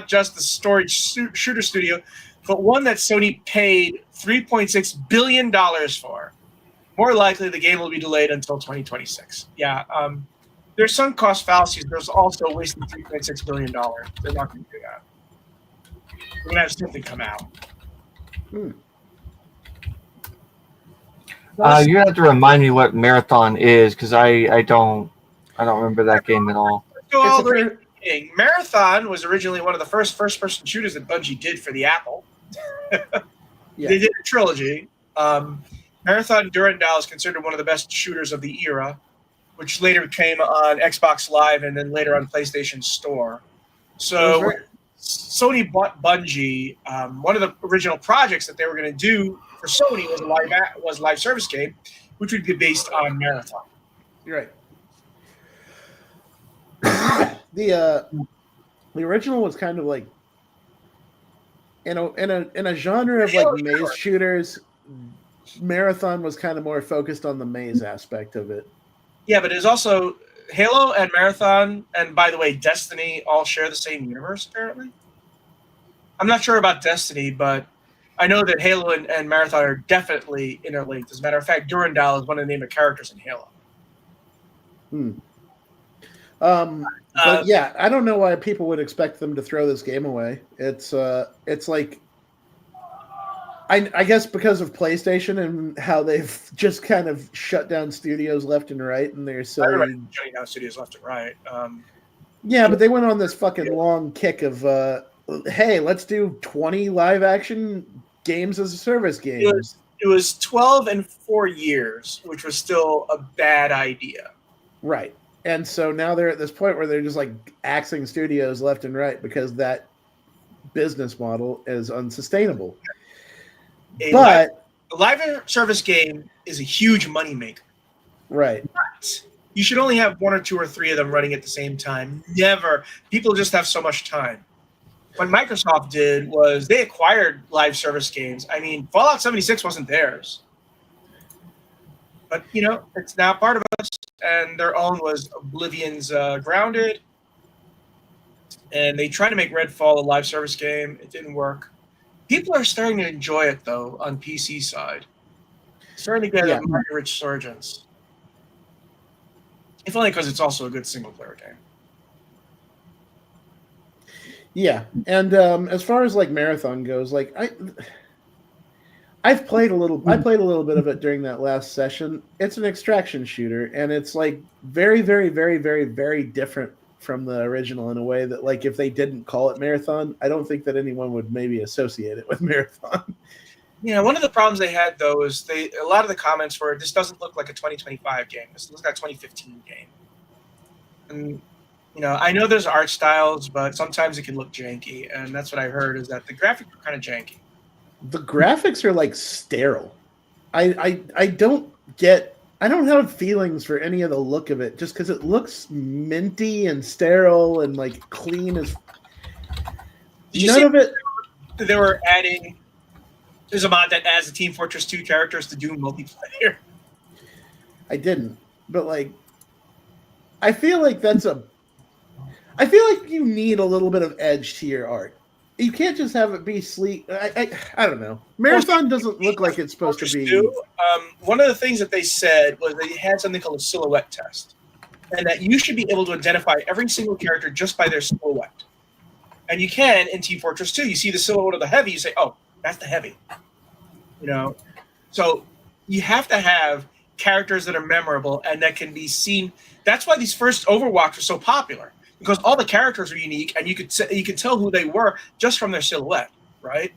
just the storage shooter studio, but one that Sony paid $3.6 billion for. More likely, the game will be delayed until 2026. Yeah, there's sunk cost fallacies. There's also wasting $3.6 billion. They're not going to do that. We're going to have something come out. You have to remind me what Marathon is, because I don't remember that game at all. go all the way to the beginning. Marathon was originally one of the first-person shooters that Bungie did for the Apple. Yeah. They did a trilogy. Marathon Durandal is considered one of the best shooters of the era, which later came on Xbox Live and then later on PlayStation Store. So when Sony bought Bungie, one of the original projects that they were going to do for Sony was a live service game, which would be based on Marathon. You're right. The original was kind of like in a genre of like maze shooters. Marathon was kind of more focused on the maze aspect of it. Yeah, but there's also Halo and Marathon, and by the way, Destiny all share the same universe, apparently. I'm not sure about Destiny, but I know that Halo and Marathon are definitely interlinked. As a matter of fact, Durandal is one of the name of characters in Halo. But yeah, I don't know why people would expect them to throw this game away. It's like I guess because of PlayStation and how they've just kind of shut down studios left and right, and they're so shutting down studios left and right. Yeah, but they went on this fucking long kick of hey, let's do 20 live action games as a service games. It was 12 and 4 years, which was still a bad idea. Right. And so now they're at this point where they're just like axing studios left and right because that business model is unsustainable. A live service game is a huge moneymaker. Right. But you should only have 1 or 2 or 3 of them running at the same time. Never. People just have so much time. What Microsoft did was they acquired live service games. I mean, Fallout 76 wasn't theirs. But, it's now part of us. And their own was Oblivion's Grounded. And they tried to make Redfall a live service game. It didn't work. People are starting to enjoy it, though, on PC side. Starting to get a minor resurgence. If only because it's also a good single-player game. Yeah, and as far as like Marathon goes, like I've played a little. I played a little bit of it during that last session. It's an extraction shooter, and it's like very, very, very, very, very different from the original in a way that, like, if they didn't call it Marathon, I don't think that anyone would maybe associate it with Marathon. Yeah, one of the problems they had though is a lot of the comments were, "This doesn't look like a 2025 game. This looks like a 2015 game." And I know there's art styles, but sometimes it can look janky, and that's what I heard is that the graphics are kind of janky. The graphics are like sterile. I don't have feelings for any of the look of it just because it looks minty and sterile and like clean as none of it. They were adding. There's a mod that adds the Team Fortress 2 characters to do multiplayer. I didn't, but like, I feel like you need a little bit of edge to your art. You can't just have it be sleek. I don't know. Marathon doesn't look like it's supposed to be. One of the things that they said was they had something called a silhouette test, and that you should be able to identify every single character just by their silhouette. And you can in Team Fortress 2. You see the silhouette of the heavy, you say, "Oh, that's the heavy." So you have to have characters that are memorable and that can be seen. That's why these first Overwatch were so popular. Because all the characters are unique, and you could tell who they were just from their silhouette, right?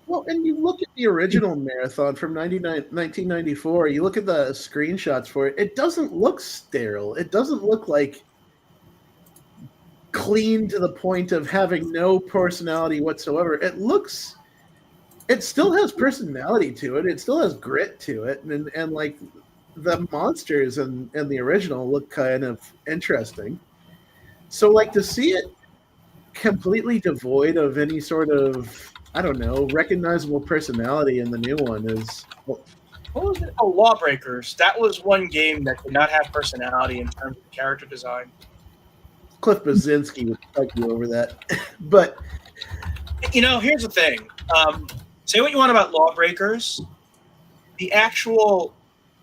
Well, and you look at the original Marathon from 1994. You look at the screenshots for it. It doesn't look sterile. It doesn't look like clean to the point of having no personality whatsoever. It still has personality to it. It still has grit to it, and like the monsters and the original look kind of interesting. So, like, to see it completely devoid of any sort of, I don't know, recognizable personality in the new one is... What was it? Oh, Lawbreakers. That was one game that did not have personality in terms of character design. Cliff Basinski would fight you over that. But... here's the thing. Say what you want about Lawbreakers. The actual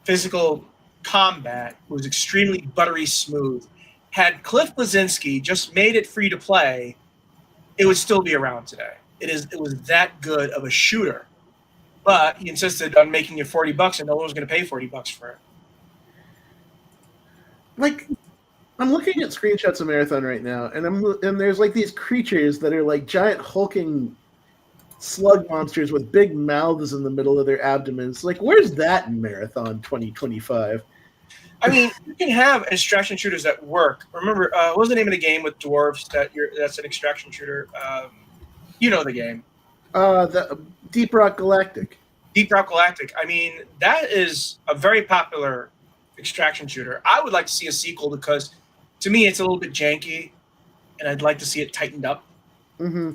physical combat was extremely buttery smooth. Had Cliff Blazinski just made it free to play, it would still be around today. It was that good of a shooter, but he insisted on making it $40, and no one was going to pay $40 for it. Like, I'm looking at screenshots of Marathon right now, and there's like these creatures that are like giant hulking slug monsters with big mouths in the middle of their abdomens. Like, where's that in Marathon 2025? I mean, you can have extraction shooters that work. Remember, what was the name of the game with dwarves that's an extraction shooter? You know the game. The Deep Rock Galactic. Deep Rock Galactic. I mean, that is a very popular extraction shooter. I would like to see a sequel because, to me, it's a little bit janky, and I'd like to see it tightened up. Mm-hmm.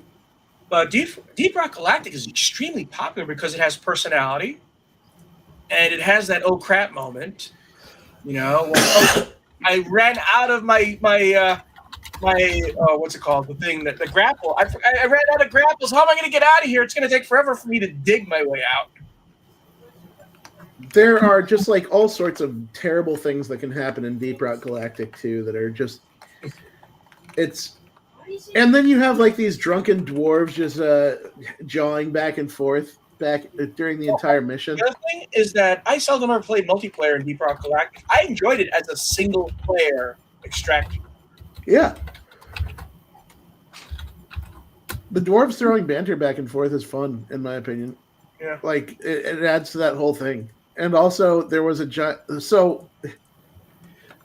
But Deep Rock Galactic is extremely popular because it has personality, and it has that oh crap moment. You know, I ran out of my what's it called? The thing that the grapple. I ran out of grapples. How am I going to get out of here? It's going to take forever for me to dig my way out. There are just like all sorts of terrible things that can happen in Deep Rock Galactic too that are just and then you have like these drunken dwarves just jawing back and forth during the entire mission. The other thing is that I seldom ever played multiplayer in Deep Rock Galactic. I enjoyed it as a single player extraction. Yeah. The dwarves throwing banter back and forth is fun, in my opinion. Yeah. Like, it adds to that whole thing. And also, there was a giant... So,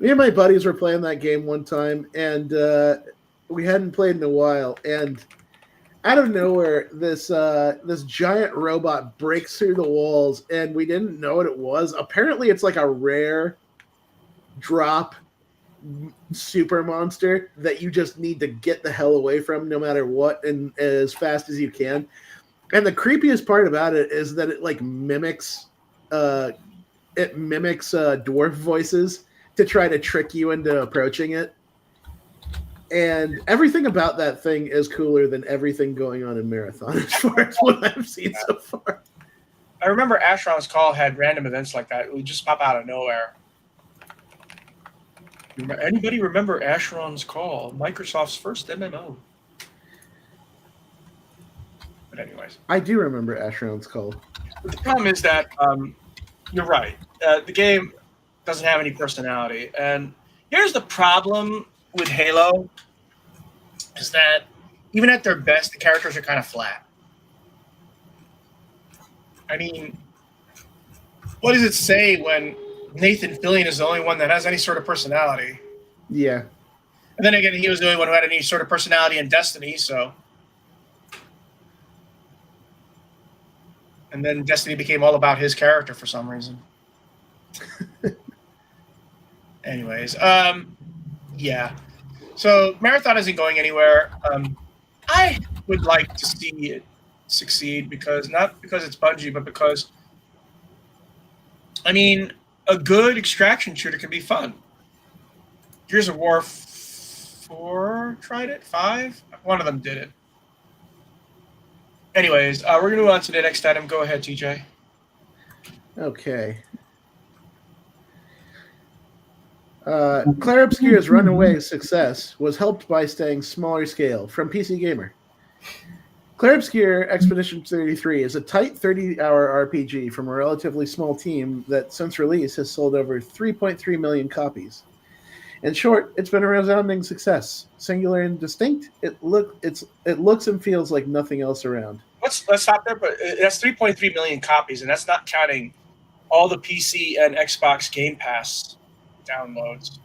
me and my buddies were playing that game one time, and we hadn't played in a while, and out of nowhere, this giant robot breaks through the walls, and we didn't know what it was. Apparently, it's like a rare drop super monster that you just need to get the hell away from no matter what and as fast as you can. And the creepiest part about it is that it like mimics dwarf voices to try to trick you into approaching it. And everything about that thing is cooler than everything going on in Marathon as far as what I've seen so far. I remember Ashron's Call had random events like that. It would just pop out of nowhere. Anybody remember Ashron's Call? Microsoft's first MMO. But anyways. I do remember Ashron's Call. But the problem is that you're right. The game doesn't have any personality. And here's the problem with Halo is that even at their best, the characters are kind of flat. I mean, what does it say when Nathan Fillion is the only one that has any sort of personality? Yeah. And then again, he was the only one who had any sort of personality in Destiny, so. And then Destiny became all about his character for some reason. Anyways, yeah. So Marathon isn't going anywhere. I would like to see it succeed not because it's Bungie, but because, I mean, a good extraction shooter can be fun. Gears of War 4 tried it, 5? One of them did it. Anyways, we're going to move on to the next item. Go ahead, TJ. Okay. Claire Obscure's runaway success was helped by staying smaller scale from PC Gamer. Claire Obscure Expedition 33 is a tight 30-hour RPG from a relatively small team that since release has sold over 3.3 million copies. In short, it's been a resounding success. Singular and distinct, it looks and feels like nothing else around. Let's stop there, but that's 3.3 million copies, and that's not counting all the PC and Xbox Game Pass downloads.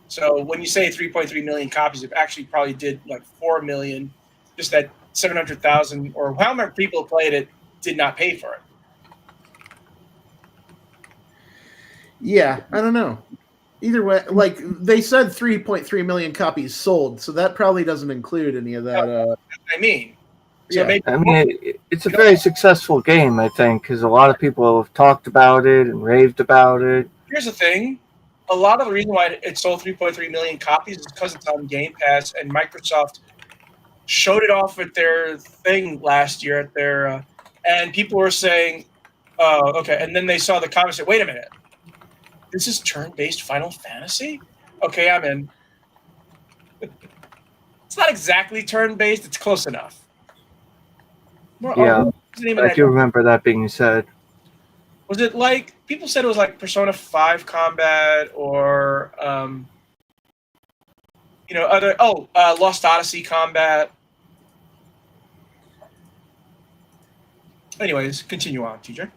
So when you say 3.3 million copies, it actually probably did like 4 million, just that 700,000 or how many people played it did not pay for it. Yeah, I don't know. Either way, like they said 3.3 million copies sold, so that probably doesn't include any of that. That's what I mean. So yeah. maybe, I mean, it's a very successful game, I think, because a lot of people have talked about it and raved about it. Here's the thing. A lot of the reason why it sold 3.3 million copies is because it's on Game Pass, and Microsoft showed it off at their thing last year at their, and people were saying, "Oh, okay." And then they saw the comments and said, "Wait a minute, this is turn-based Final Fantasy? Okay, I'm in." It's not exactly turn-based; it's close enough. Yeah, I do remember that being said. Was it like people said it was like Persona 5 combat or Other Lost Odyssey Combat. Anyways, continue on, TJ.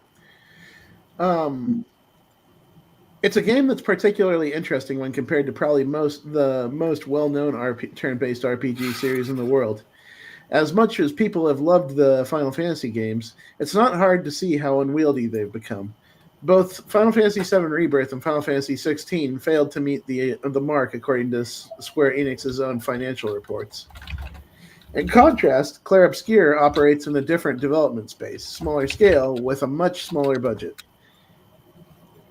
It's a game that's particularly interesting when compared to probably the most well-known turn-based RPG series in the world. As much as people have loved the Final Fantasy games, it's not hard to see how unwieldy they've become. Both Final Fantasy VII Rebirth and Final Fantasy XVI failed to meet the mark according to Square Enix's own financial reports. In contrast, Clair Obscur operates in a different development space, smaller scale, with a much smaller budget.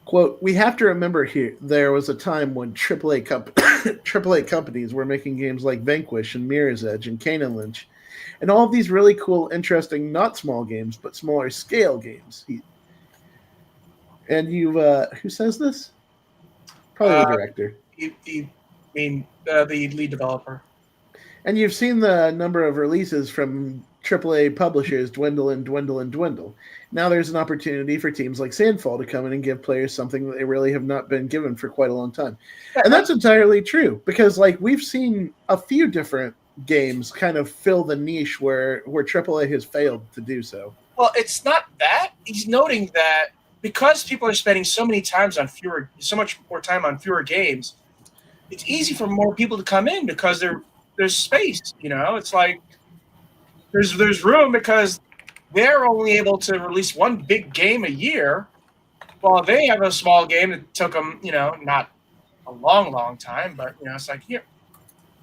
Quote, we have to remember here there was a time when AAA companies were making games like Vanquish and Mirror's Edge and Kane and Lynch, and all of these really cool, interesting, not small games, but smaller scale games. Who says this? Probably the director. The lead developer. And you've seen the number of releases from AAA publishers dwindle and dwindle and dwindle. Now there's an opportunity for teams like Sandfall to come in and give players something that they really have not been given for quite a long time. And that's entirely true, because we've seen a few different games kind of fill the niche where AAA has failed to do so. Well, it's not that. He's noting that because people are spending so much more time on fewer games, it's easy for more people to come in because there's space. It's like there's room because they're only able to release one big game a year, while they have a small game that took them, not a long time, but it's like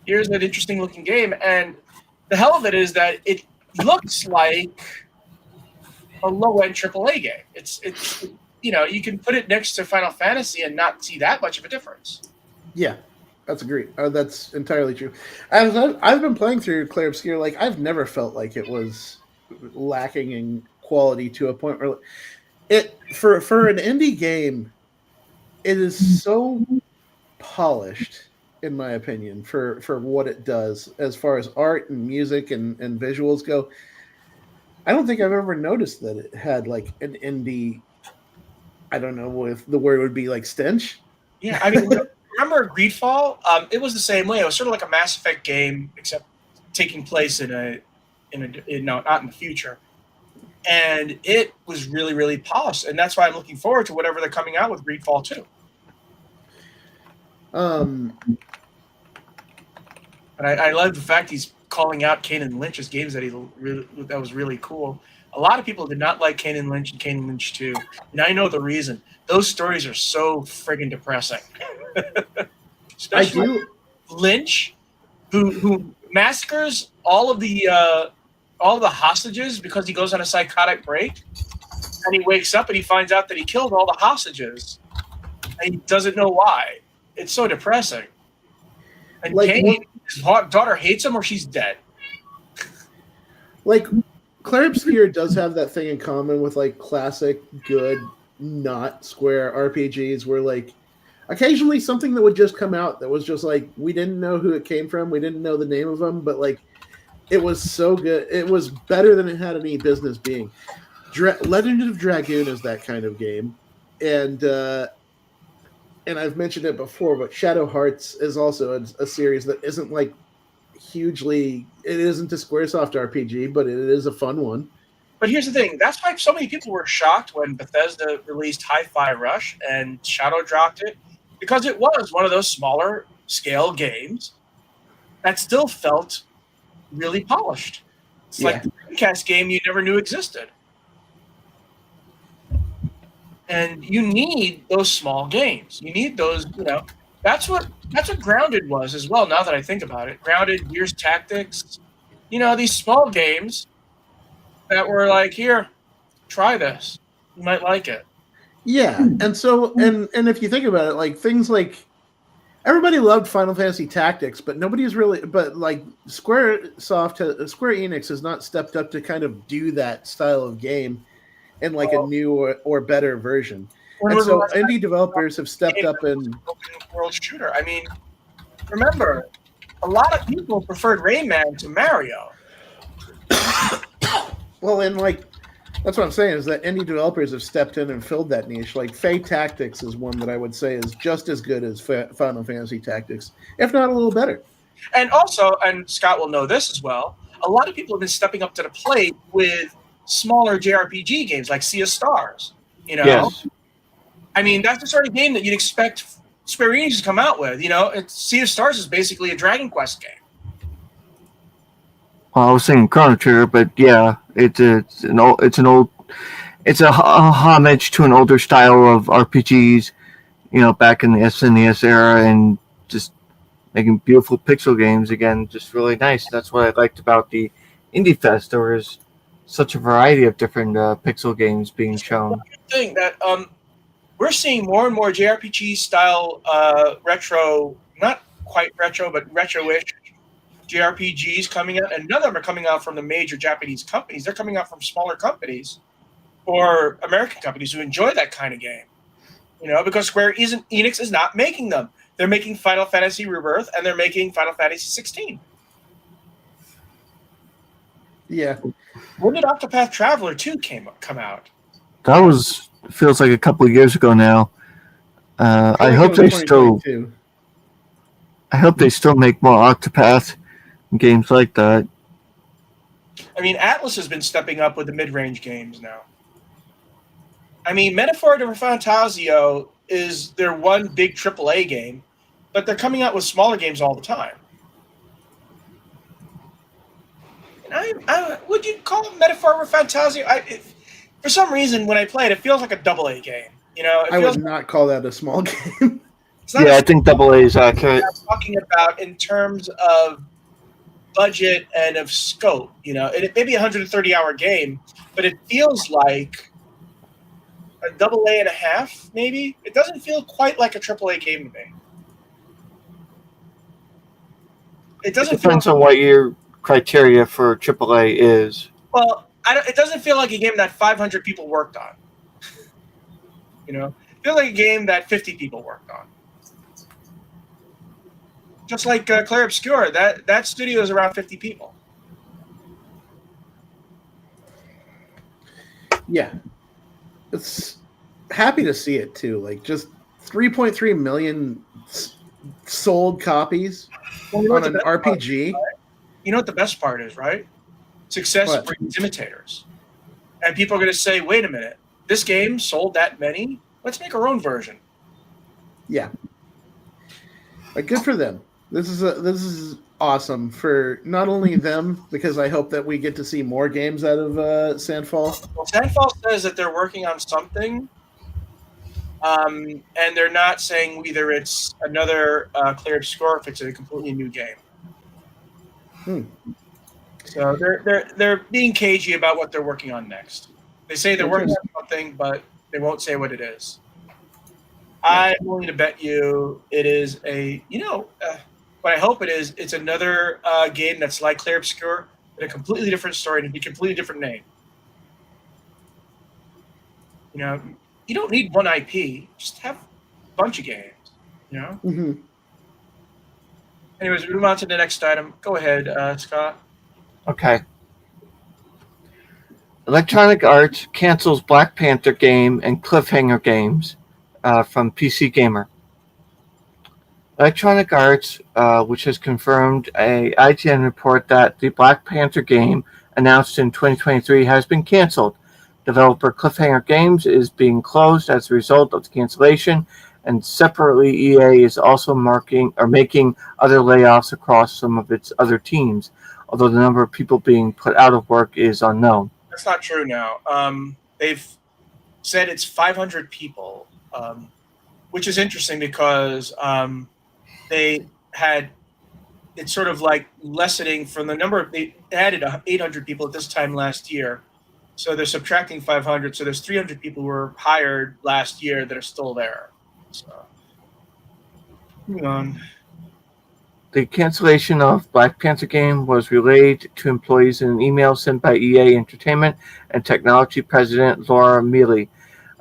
here's an interesting looking game, and the hell of it is that it looks like a low end AAA game. It's you can put it next to Final Fantasy and not see that much of a difference. Yeah. That's great. That's entirely true. I've been playing through Clair Obscur. I've never felt like it was lacking in quality to a point where for an indie game, it is so polished, in my opinion, for what it does as far as art and music and visuals go. I don't think I've ever noticed that it had an indie. I don't know if the word would be stench. Yeah, I mean. Remember Greedfall? It was the same way. It was sort of like a Mass Effect game, except taking place not in the future. And it was really, really polished, and that's why I'm looking forward to whatever they're coming out with Greedfall 2. And I love the fact he's calling out Kane and Lynch as games that was really cool. A lot of people did not like Kane and Lynch and Kane and Lynch 2, and I know the reason. Those stories are so friggin' depressing. Especially Lynch, who massacres all of the hostages because he goes on a psychotic break, and he wakes up and he finds out that he killed all the hostages, and he doesn't know why. It's so depressing. And Kane, his daughter hates him, or she's dead. Clair Obscur does have that thing in common with classic good not Square RPGs where occasionally something that would just come out that was just we didn't know who it came from, we didn't know the name of them, but it was so good. It was better than it had any business being. Legend of Dragoon is that kind of game, and I've mentioned it before, but Shadow Hearts is also a series that isn't hugely. It isn't a SquareSoft RPG, but it is a fun one. But here's the thing. That's why so many people were shocked when Bethesda released Hi-Fi Rush and Shadow dropped it, because it was one of those smaller scale games that still felt really polished. It's like the Dreamcast game you never knew existed. And you need those small games. You need those, That's what Grounded was as well, now that I think about it. Grounded, Gears Tactics, these small games that were here, try this. You might like it. Yeah, and so and if you think about it, things everybody loved Final Fantasy Tactics, but nobody's really. But Square Enix has not stepped up to kind of do that style of game in a new or better version. And so indie developers have stepped up and open world shooter. I mean, remember, a lot of people preferred Rayman to Mario. Well, and that's what I'm saying is that indie developers have stepped in and filled that niche. Fae Tactics is one that I would say is just as good as Final Fantasy Tactics, if not a little better. And also, and Scott will know this as well, a lot of people have been stepping up to the plate with smaller JRPG games like Sea of Stars. You know, Yes. I mean, that's the sort of game that you'd expect Square Enix to come out with. You know, Sea of Stars is basically a Dragon Quest game. Well, I was saying Chrono Trigger, but yeah, it's a homage to an older style of RPGs. You know, back in the SNES era, and just making beautiful pixel games again, just really nice. That's what I liked about the Indie Fest. There was such a variety of different pixel games being shown. Thing that we're seeing more and more JRPG style retro, not quite retro, but retro-ish JRPGs coming out, and none of them are coming out from the major Japanese companies. They're coming out from smaller companies or American companies who enjoy that kind of game. You know, because Enix is not making them. They're making Final Fantasy Rebirth and they're making Final Fantasy 16. Yeah. When did Octopath Traveler 2 come out? That feels like a couple of years ago now. I hope they still make more Octopath games like that. I mean, Atlas has been stepping up with the mid-range games now. I mean, Metaphor de Fantasio is their one big AAA game, but they're coming out with smaller games all the time. And would you call Metaphor de Fantasio? For some reason, when I play it, it feels like a AA game. You know, I would not call that a small game. Yeah, I think AA is accurate. I'm talking about in terms of budget and of scope. You know, it may be a 130-hour game, but it feels like a AA and a half, maybe. It doesn't feel quite like a AAA game to me. It depends on what your criteria for AAA is. Well, it doesn't feel like a game that 500 people worked on. You know, it feels like a game that 50 people worked on. Just like Clair Obscur, that studio is around 50 people. Yeah. It's happy to see it too. Like just 3.3 million sold copies on an RPG. You know what the best part is, right? Success breeds imitators. And people are going to say, wait a minute, this game sold that many? Let's make our own version. Yeah. Like, good for them. This is awesome for not only them, because I hope that we get to see more games out of Sandfall. Well, Sandfall says that they're working on something, and they're not saying whether it's another Clair Obscur or if it's a completely new game. So they're being cagey about what they're working on next. They say they're working on something, but they won't say what it is. I'm willing to bet you it is what I hope it is. It's another game that's like Clair Obscur, but a completely different story and a completely different name. You know, you don't need one IP. Just have a bunch of games. You know. Mm-hmm. Anyways, we move on to the next item. Go ahead, Scott. Okay. Electronic Arts cancels Black Panther game and Cliffhanger games from PC Gamer. Electronic Arts, which has confirmed a IGN report that the Black Panther game announced in 2023 has been canceled. Developer Cliffhanger Games is being closed as a result of the cancellation, and separately EA is also making other layoffs across some of its other teams, although the number of people being put out of work is unknown. That's not true now. They've said it's 500 people, which is interesting because they had it's sort of like lessening from the number of they added 800 people at this time last year. So they're subtracting 500. So there's 300 people who were hired last year that are still there. So moving on. The cancellation of Black Panther game was relayed to employees in an email sent by EA Entertainment and Technology President Laura Mealy.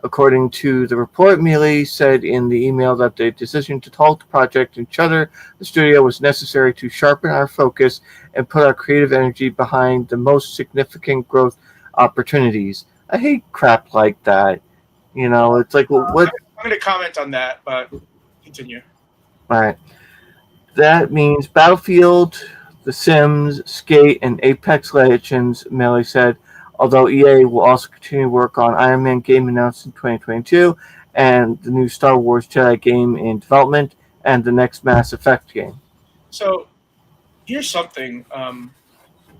According to the report, Mealy said in the email that the decision to halt the project and shutter the studio was necessary to sharpen our focus and put our creative energy behind the most significant growth opportunities. I hate crap like that. You know, it's like, well, what? I'm going to comment on that, but continue. All right. That means Battlefield, The Sims, Skate, and Apex Legends, Melee said, although EA will also continue to work on Iron Man game announced in 2022, and the new Star Wars Jedi game in development, and the next Mass Effect game. So here's something.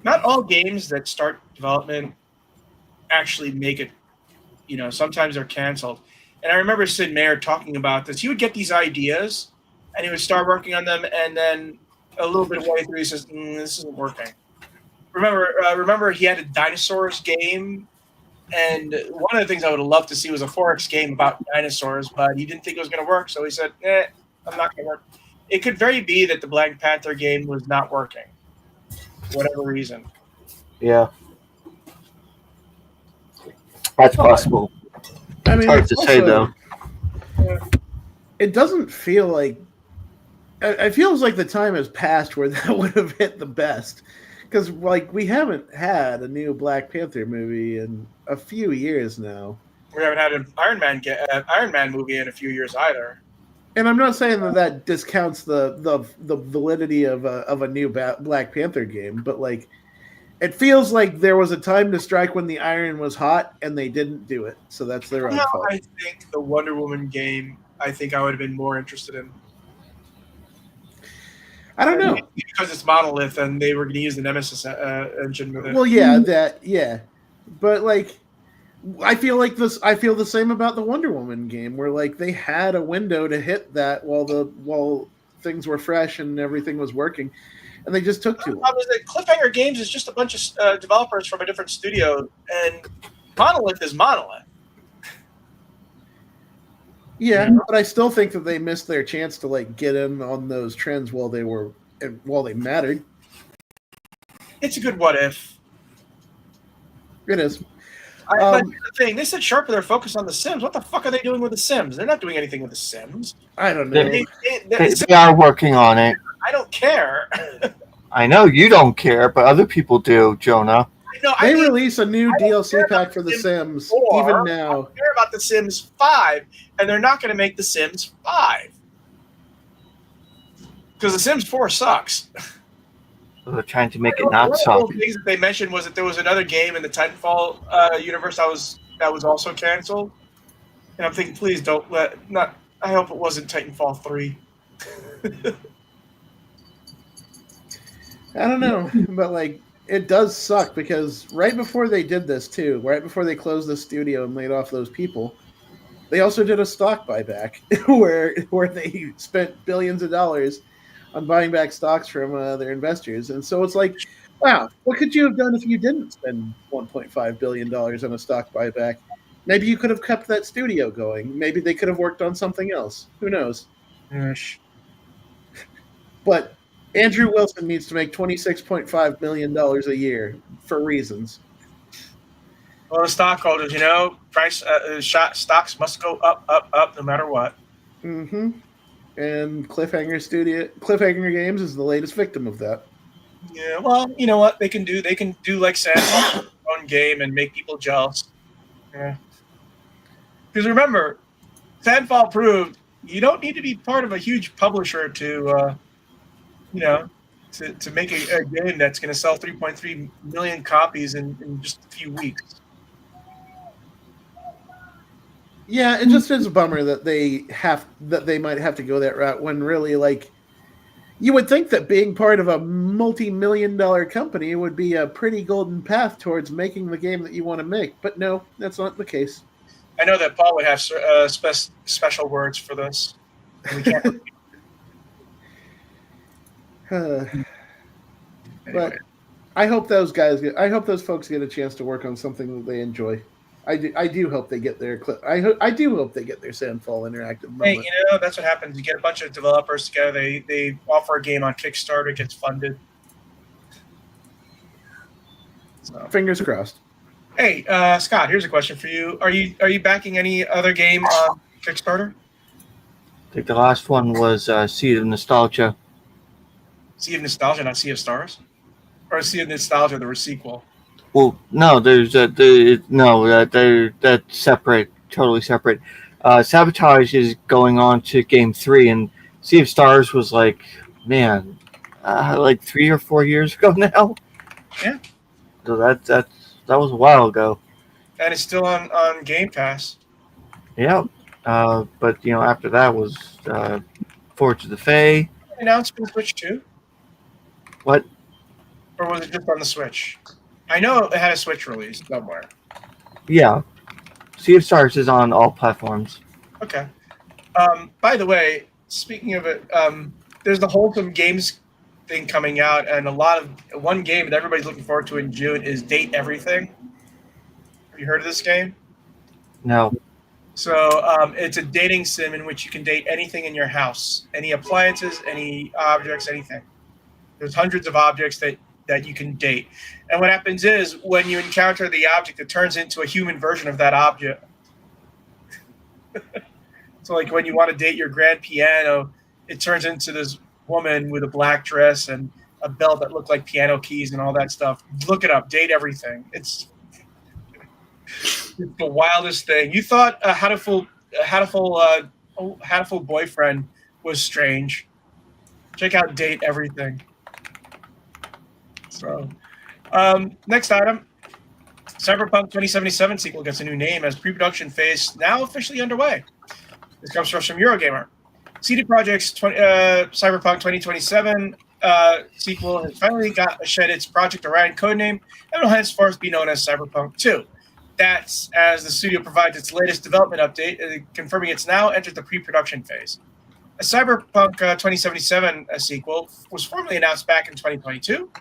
Not all games that start development actually make it. Sometimes they're canceled. And I remember Sid Meier talking about this. He would get these ideas, and he would start working on them, and then a little bit of way through, he says, "This isn't working." Remember, he had a dinosaurs game, and one of the things I would have loved to see was a 4X game about dinosaurs, but he didn't think it was going to work, so he said, I'm not going to work. It could very be that the Black Panther game was not working, for whatever reason. Yeah. That's possible. I mean, Hard to say, though. It doesn't feel like. It feels like the time has passed where that would have hit the best, because we haven't had a new Black Panther movie in a few years now. We haven't had an Iron Man movie in a few years either. And I'm not saying that discounts the validity of a new Black Panther game, but it feels like there was a time to strike when the iron was hot, and they didn't do it. So that's their own fault. I think the Wonder Woman game, I would have been more interested in. I don't know. Because it's Monolith, and they were going to use the Nemesis engine with it. Well, yeah, but I feel the same about the Wonder Woman game, where they had a window to hit that while things were fresh and everything was working, and they just took too long. Cliffhanger Games is just a bunch of developers from a different studio, and Monolith is Monolith. Yeah, but I still think that they missed their chance to get in on those trends while they mattered. It's a good what if. It is. But here's the thing, they said sharper their focus on The Sims. What the fuck are they doing with The Sims? They're not doing anything with The Sims. I don't know. They are working on it. I don't care. I know you don't care, but other people do, Jonah. They release a new DLC pack for The Sims, even now. I don't care about The Sims 5, and they're not going to make The Sims 5. Because The Sims 4 sucks. So they're trying to make it not suck. One of the things that they mentioned was that there was another game in the Titanfall universe that was also canceled. And I'm thinking, please don't I hope it wasn't Titanfall 3. I don't know, but it does suck, because right before they did this too, right before they closed the studio and laid off those people, they also did a stock buyback where they spent billions of dollars on buying back stocks from their investors. And so it's wow, what could you have done if you didn't spend $1.5 billion on a stock buyback? Maybe you could have kept that studio going. Maybe they could have worked on something else. Who knows? Gosh. But Andrew Wilson needs to make $26.5 million a year for reasons. Well, the stockholders, price stocks must go up, no matter what. Mm-hmm. And Cliffhanger Games is the latest victim of that. Yeah, well, you know what they can do? They can do like Sandbox, their own game, and make people jealous. Yeah. Because remember, Sandfall proved you don't need to be part of a huge publisher to make a game that's going to sell 3.3 million copies in just a few weeks. Yeah, it just is a bummer that they might have to go that route, when really, you would think that being part of a multi-million-dollar company would be a pretty golden path towards making the game that you want to make. But no, that's not the case. I know that Paul would have special words for this. We can't. But I hope those folks get a chance to work on something that they enjoy. I do hope they get their I do hope they get their Sandfall interactive moment. Hey, that's what happens. You get a bunch of developers together. They offer a game on Kickstarter, it gets funded. So. Fingers crossed. Hey, Scott, here's a question for you. Are you backing any other game on Kickstarter? I think the last one was Seed of Nostalgia. Sea of Nostalgia, not Sea of Stars? Or Sea of Nostalgia, the sequel? Well, no, that's separate, totally separate. Sabotage is going on to Game 3, and Sea of Stars was man, like 3 or 4 years ago now. Yeah. So that was a while ago. And it's still on Game Pass. Yeah. But after that was Forge of the Fae. Announced for the Switch too? What? Or was it just on the Switch? I know it had a Switch release somewhere. Yeah. Sea of Stars is on all platforms. Okay. By the way, speaking of it, there's the Wholesome Games thing coming out, and one game that everybody's looking forward to in June is Date Everything. Have you heard of this game? No. So it's a dating sim in which you can date anything in your house, any appliances, any objects, anything. There's hundreds of objects that you can date. And what happens is when you encounter the object, it turns into a human version of that object. So like when you want to date your grand piano, it turns into this woman with a black dress and a belt that looked like piano keys and all that stuff. Look it up. Date Everything. It's the wildest thing. You thought Hatoful Boyfriend was strange. Check out Date Everything. So, next item. Cyberpunk 2077 sequel gets a new name as pre-production phase now officially underway. This comes from Eurogamer. CD Projekt's Cyberpunk 2027 sequel has finally shed its Project Orion codename and will henceforth be known as Cyberpunk 2. That's as the studio provides its latest development update, confirming it's now entered the pre-production phase. A Cyberpunk 2077 sequel was formally announced back in 2022.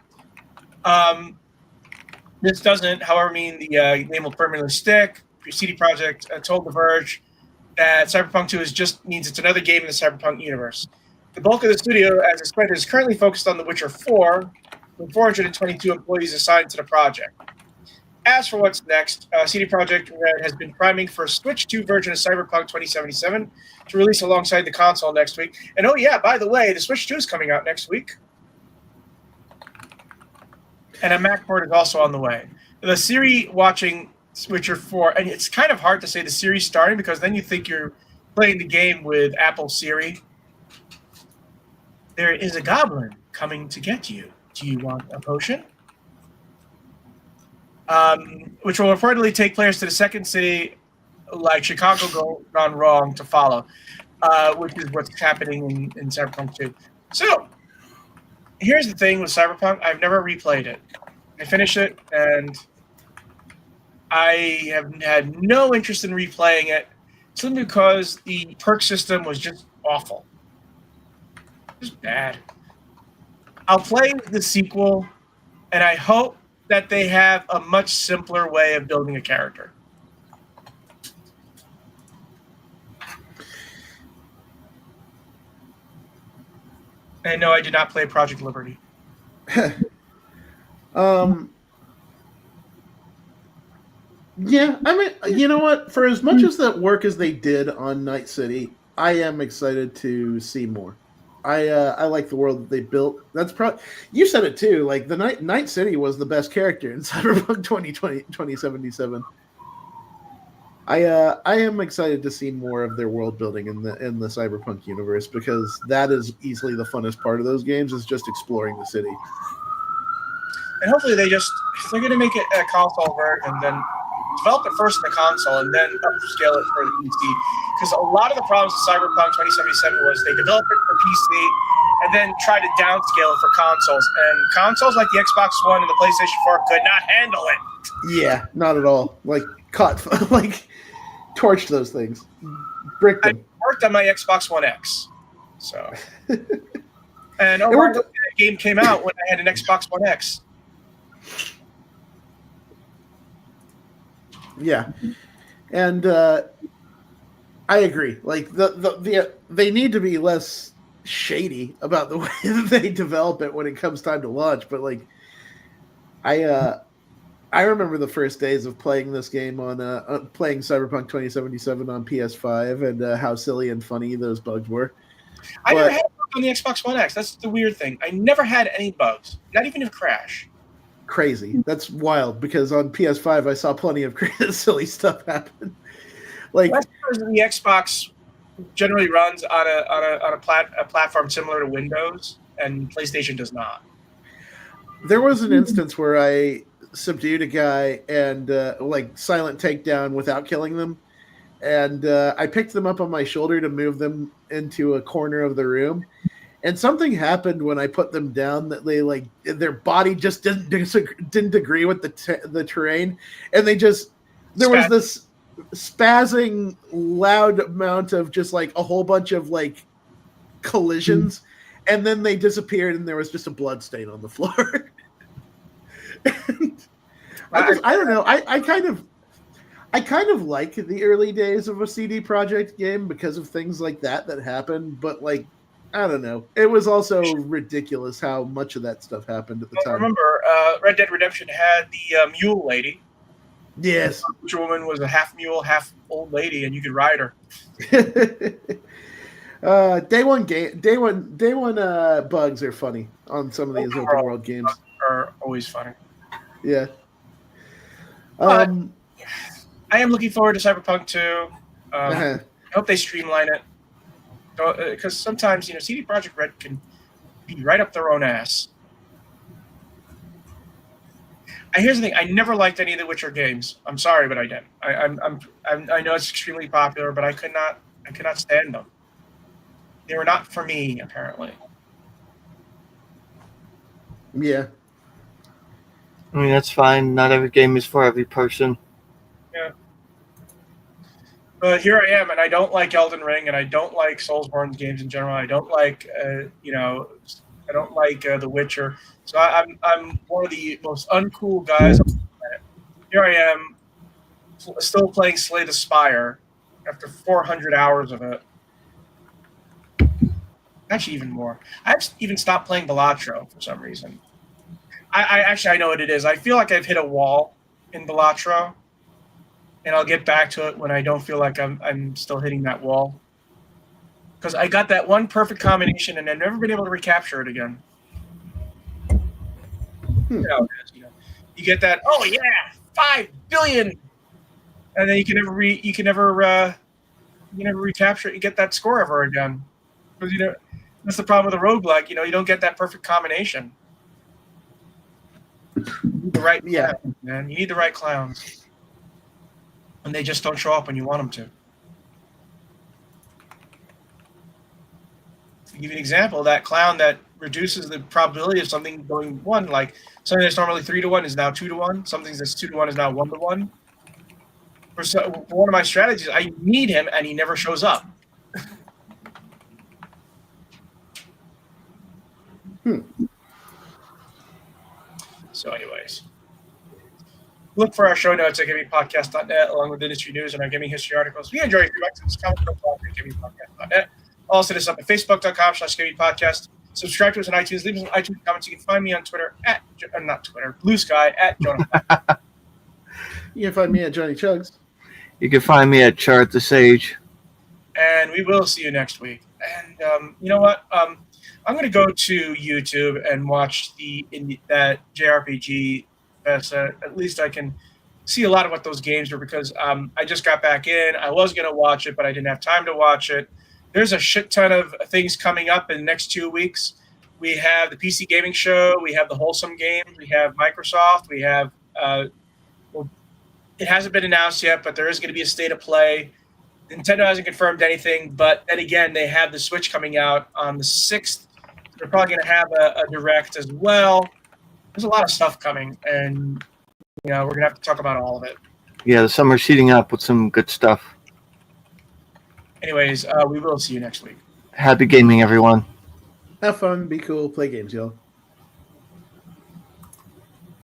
This doesn't, however, mean the name will permanently stick. CD Projekt told The Verge that Cyberpunk 2 means it's another game in the Cyberpunk universe. The bulk of the studio, as expected, is currently focused on The Witcher 4, with 422 employees assigned to the project. As for what's next, CD Projekt Red has been priming for a Switch 2 version of Cyberpunk 2077 to release alongside the console next week. And oh yeah, by the way, the Switch 2 is coming out next week. And a Mac port is also on the way. The Siri watching Witcher 4, and it's kind of hard to say the Siri starting because then you think you're playing the game with Apple Siri. There is a goblin coming to get you. Do you want a potion? Which will reportedly take players to the second city, like Chicago gone wrong, to follow, which is what's happening in Cyberpunk 2. So, here's the thing with Cyberpunk. I've never replayed it. I finished it, and I have had no interest in replaying it simply because the perk system was just awful. Just bad. I'll play the sequel, and I hope that they have a much simpler way of building a character. And no, I did not play Project Liberty. Yeah, I mean, you know what? For as much as that work as they did on Night City, I am excited to see more. I like the world that they built. That's probably, you said it too. Like the Night City was the best character in Cyberpunk 2077. I am excited to see more of their world building in the Cyberpunk universe because that is easily the funnest part of those games is just exploring the city. And hopefully they're going to make it a console version, then develop it first in the console and then upscale it for the PC. Because a lot of the problems with Cyberpunk 2077 was they developed it for PC and then tried to downscale it for consoles. And consoles like the Xbox One and the PlayStation 4 could not handle it. Yeah, not at all. Like torched those things, bricked them. I worked on my Xbox One X, so. And that game came out when I had an Xbox One X. Yeah, and I agree. Like they need to be less shady about the way that they develop it when it comes time to launch. But like, I remember the first days of playing this game on playing Cyberpunk 2077 on PS5 and how silly and funny those bugs were. I never had a bug on the Xbox One X. That's the weird thing. I never had any bugs, not even a crash. Crazy. That's wild because on PS5 I saw plenty of silly stuff happen. Like that's because the Xbox generally runs on a platform similar to Windows, and PlayStation does not. There was an instance where I subdued a guy and like silent takedown without killing them, and I picked them up on my shoulder to move them into a corner of the room. And something happened when I put them down that they like their body just didn't agree with the terrain, and they just there was this spazzing loud amount of just like a whole bunch of like collisions, and then they disappeared, and there was just a blood stain on the floor. I don't know. I kind of like the early days of a CD Projekt game because of things like that happened, but like I don't know. It was also ridiculous how much of that stuff happened at the time. Remember, Red Dead Redemption had the mule lady. Yes, which woman was a half mule, half old lady, and you could ride her. Day one bugs are funny on some of these open world games. Are always funny. Yeah. I am looking forward to Cyberpunk 2. I hope they streamline it. Because sometimes, CD Projekt Red can be right up their own ass. Here's the thing: I never liked any of the Witcher games. I'm sorry, but I didn't. I know it's extremely popular, but I could not stand them. They were not for me, apparently. Yeah. I mean, that's fine. Not every game is for every person. Yeah. But here I am, and I don't like Elden Ring, and I don't like Soulsborne games in general. I don't like, I don't like The Witcher. So I'm one of the most uncool guys on the planet. Here I am, still playing Slay the Spire after 400 hours of it. Actually, even more. I've even stopped playing Balatro for some reason. I know what it is. I feel like I've hit a wall in Balatro, and I'll get back to it when I don't feel like I'm still hitting that wall. Because I got that one perfect combination, and I've never been able to recapture it again. You get that. Oh yeah, 5 billion, and then you can never recapture it. You get that score ever again. Because that's the problem with a roguelike. You don't get that perfect combination. You need the right clowns, man. You need the right clowns, and they just don't show up when you want them to. To give you an example, that clown that reduces the probability of something going 1, like something that's normally 3-1 is now 2-1. Something that's 2-1 is now 1-1. For one of my strategies, I need him, and he never shows up. So, anyways, look for our show notes at gamingpodcast.net, along with industry news and our gaming history articles. We enjoy your feedback, so comment at gamingpodcast.net. Also, hit us up at facebook.com/gamingpodcast. Subscribe to us on iTunes. Leave us on iTunes comments. You can find me on Twitter Blue Sky at Jonah. You can find me at Johnny Chugs. You can find me at Chart the Sage. And we will see you next week. And you know what? I'm going to go to YouTube and watch that JRPG. At least I can see a lot of what those games were, because I just got back in. I was going to watch it, but I didn't have time to watch it. There's a shit ton of things coming up in the next 2 weeks. We have the PC Gaming Show. We have the Wholesome Games. We have Microsoft. We have it hasn't been announced yet, but there is going to be a state of play. Nintendo hasn't confirmed anything, but then again, they have the Switch coming out on the 6th. They're probably going to have a Direct as well. There's a lot of stuff coming, and we're going to have to talk about all of it. Yeah, the summer's heating up with some good stuff. Anyways, we will see you next week. Happy gaming, everyone. Have fun, be cool, play games, y'all.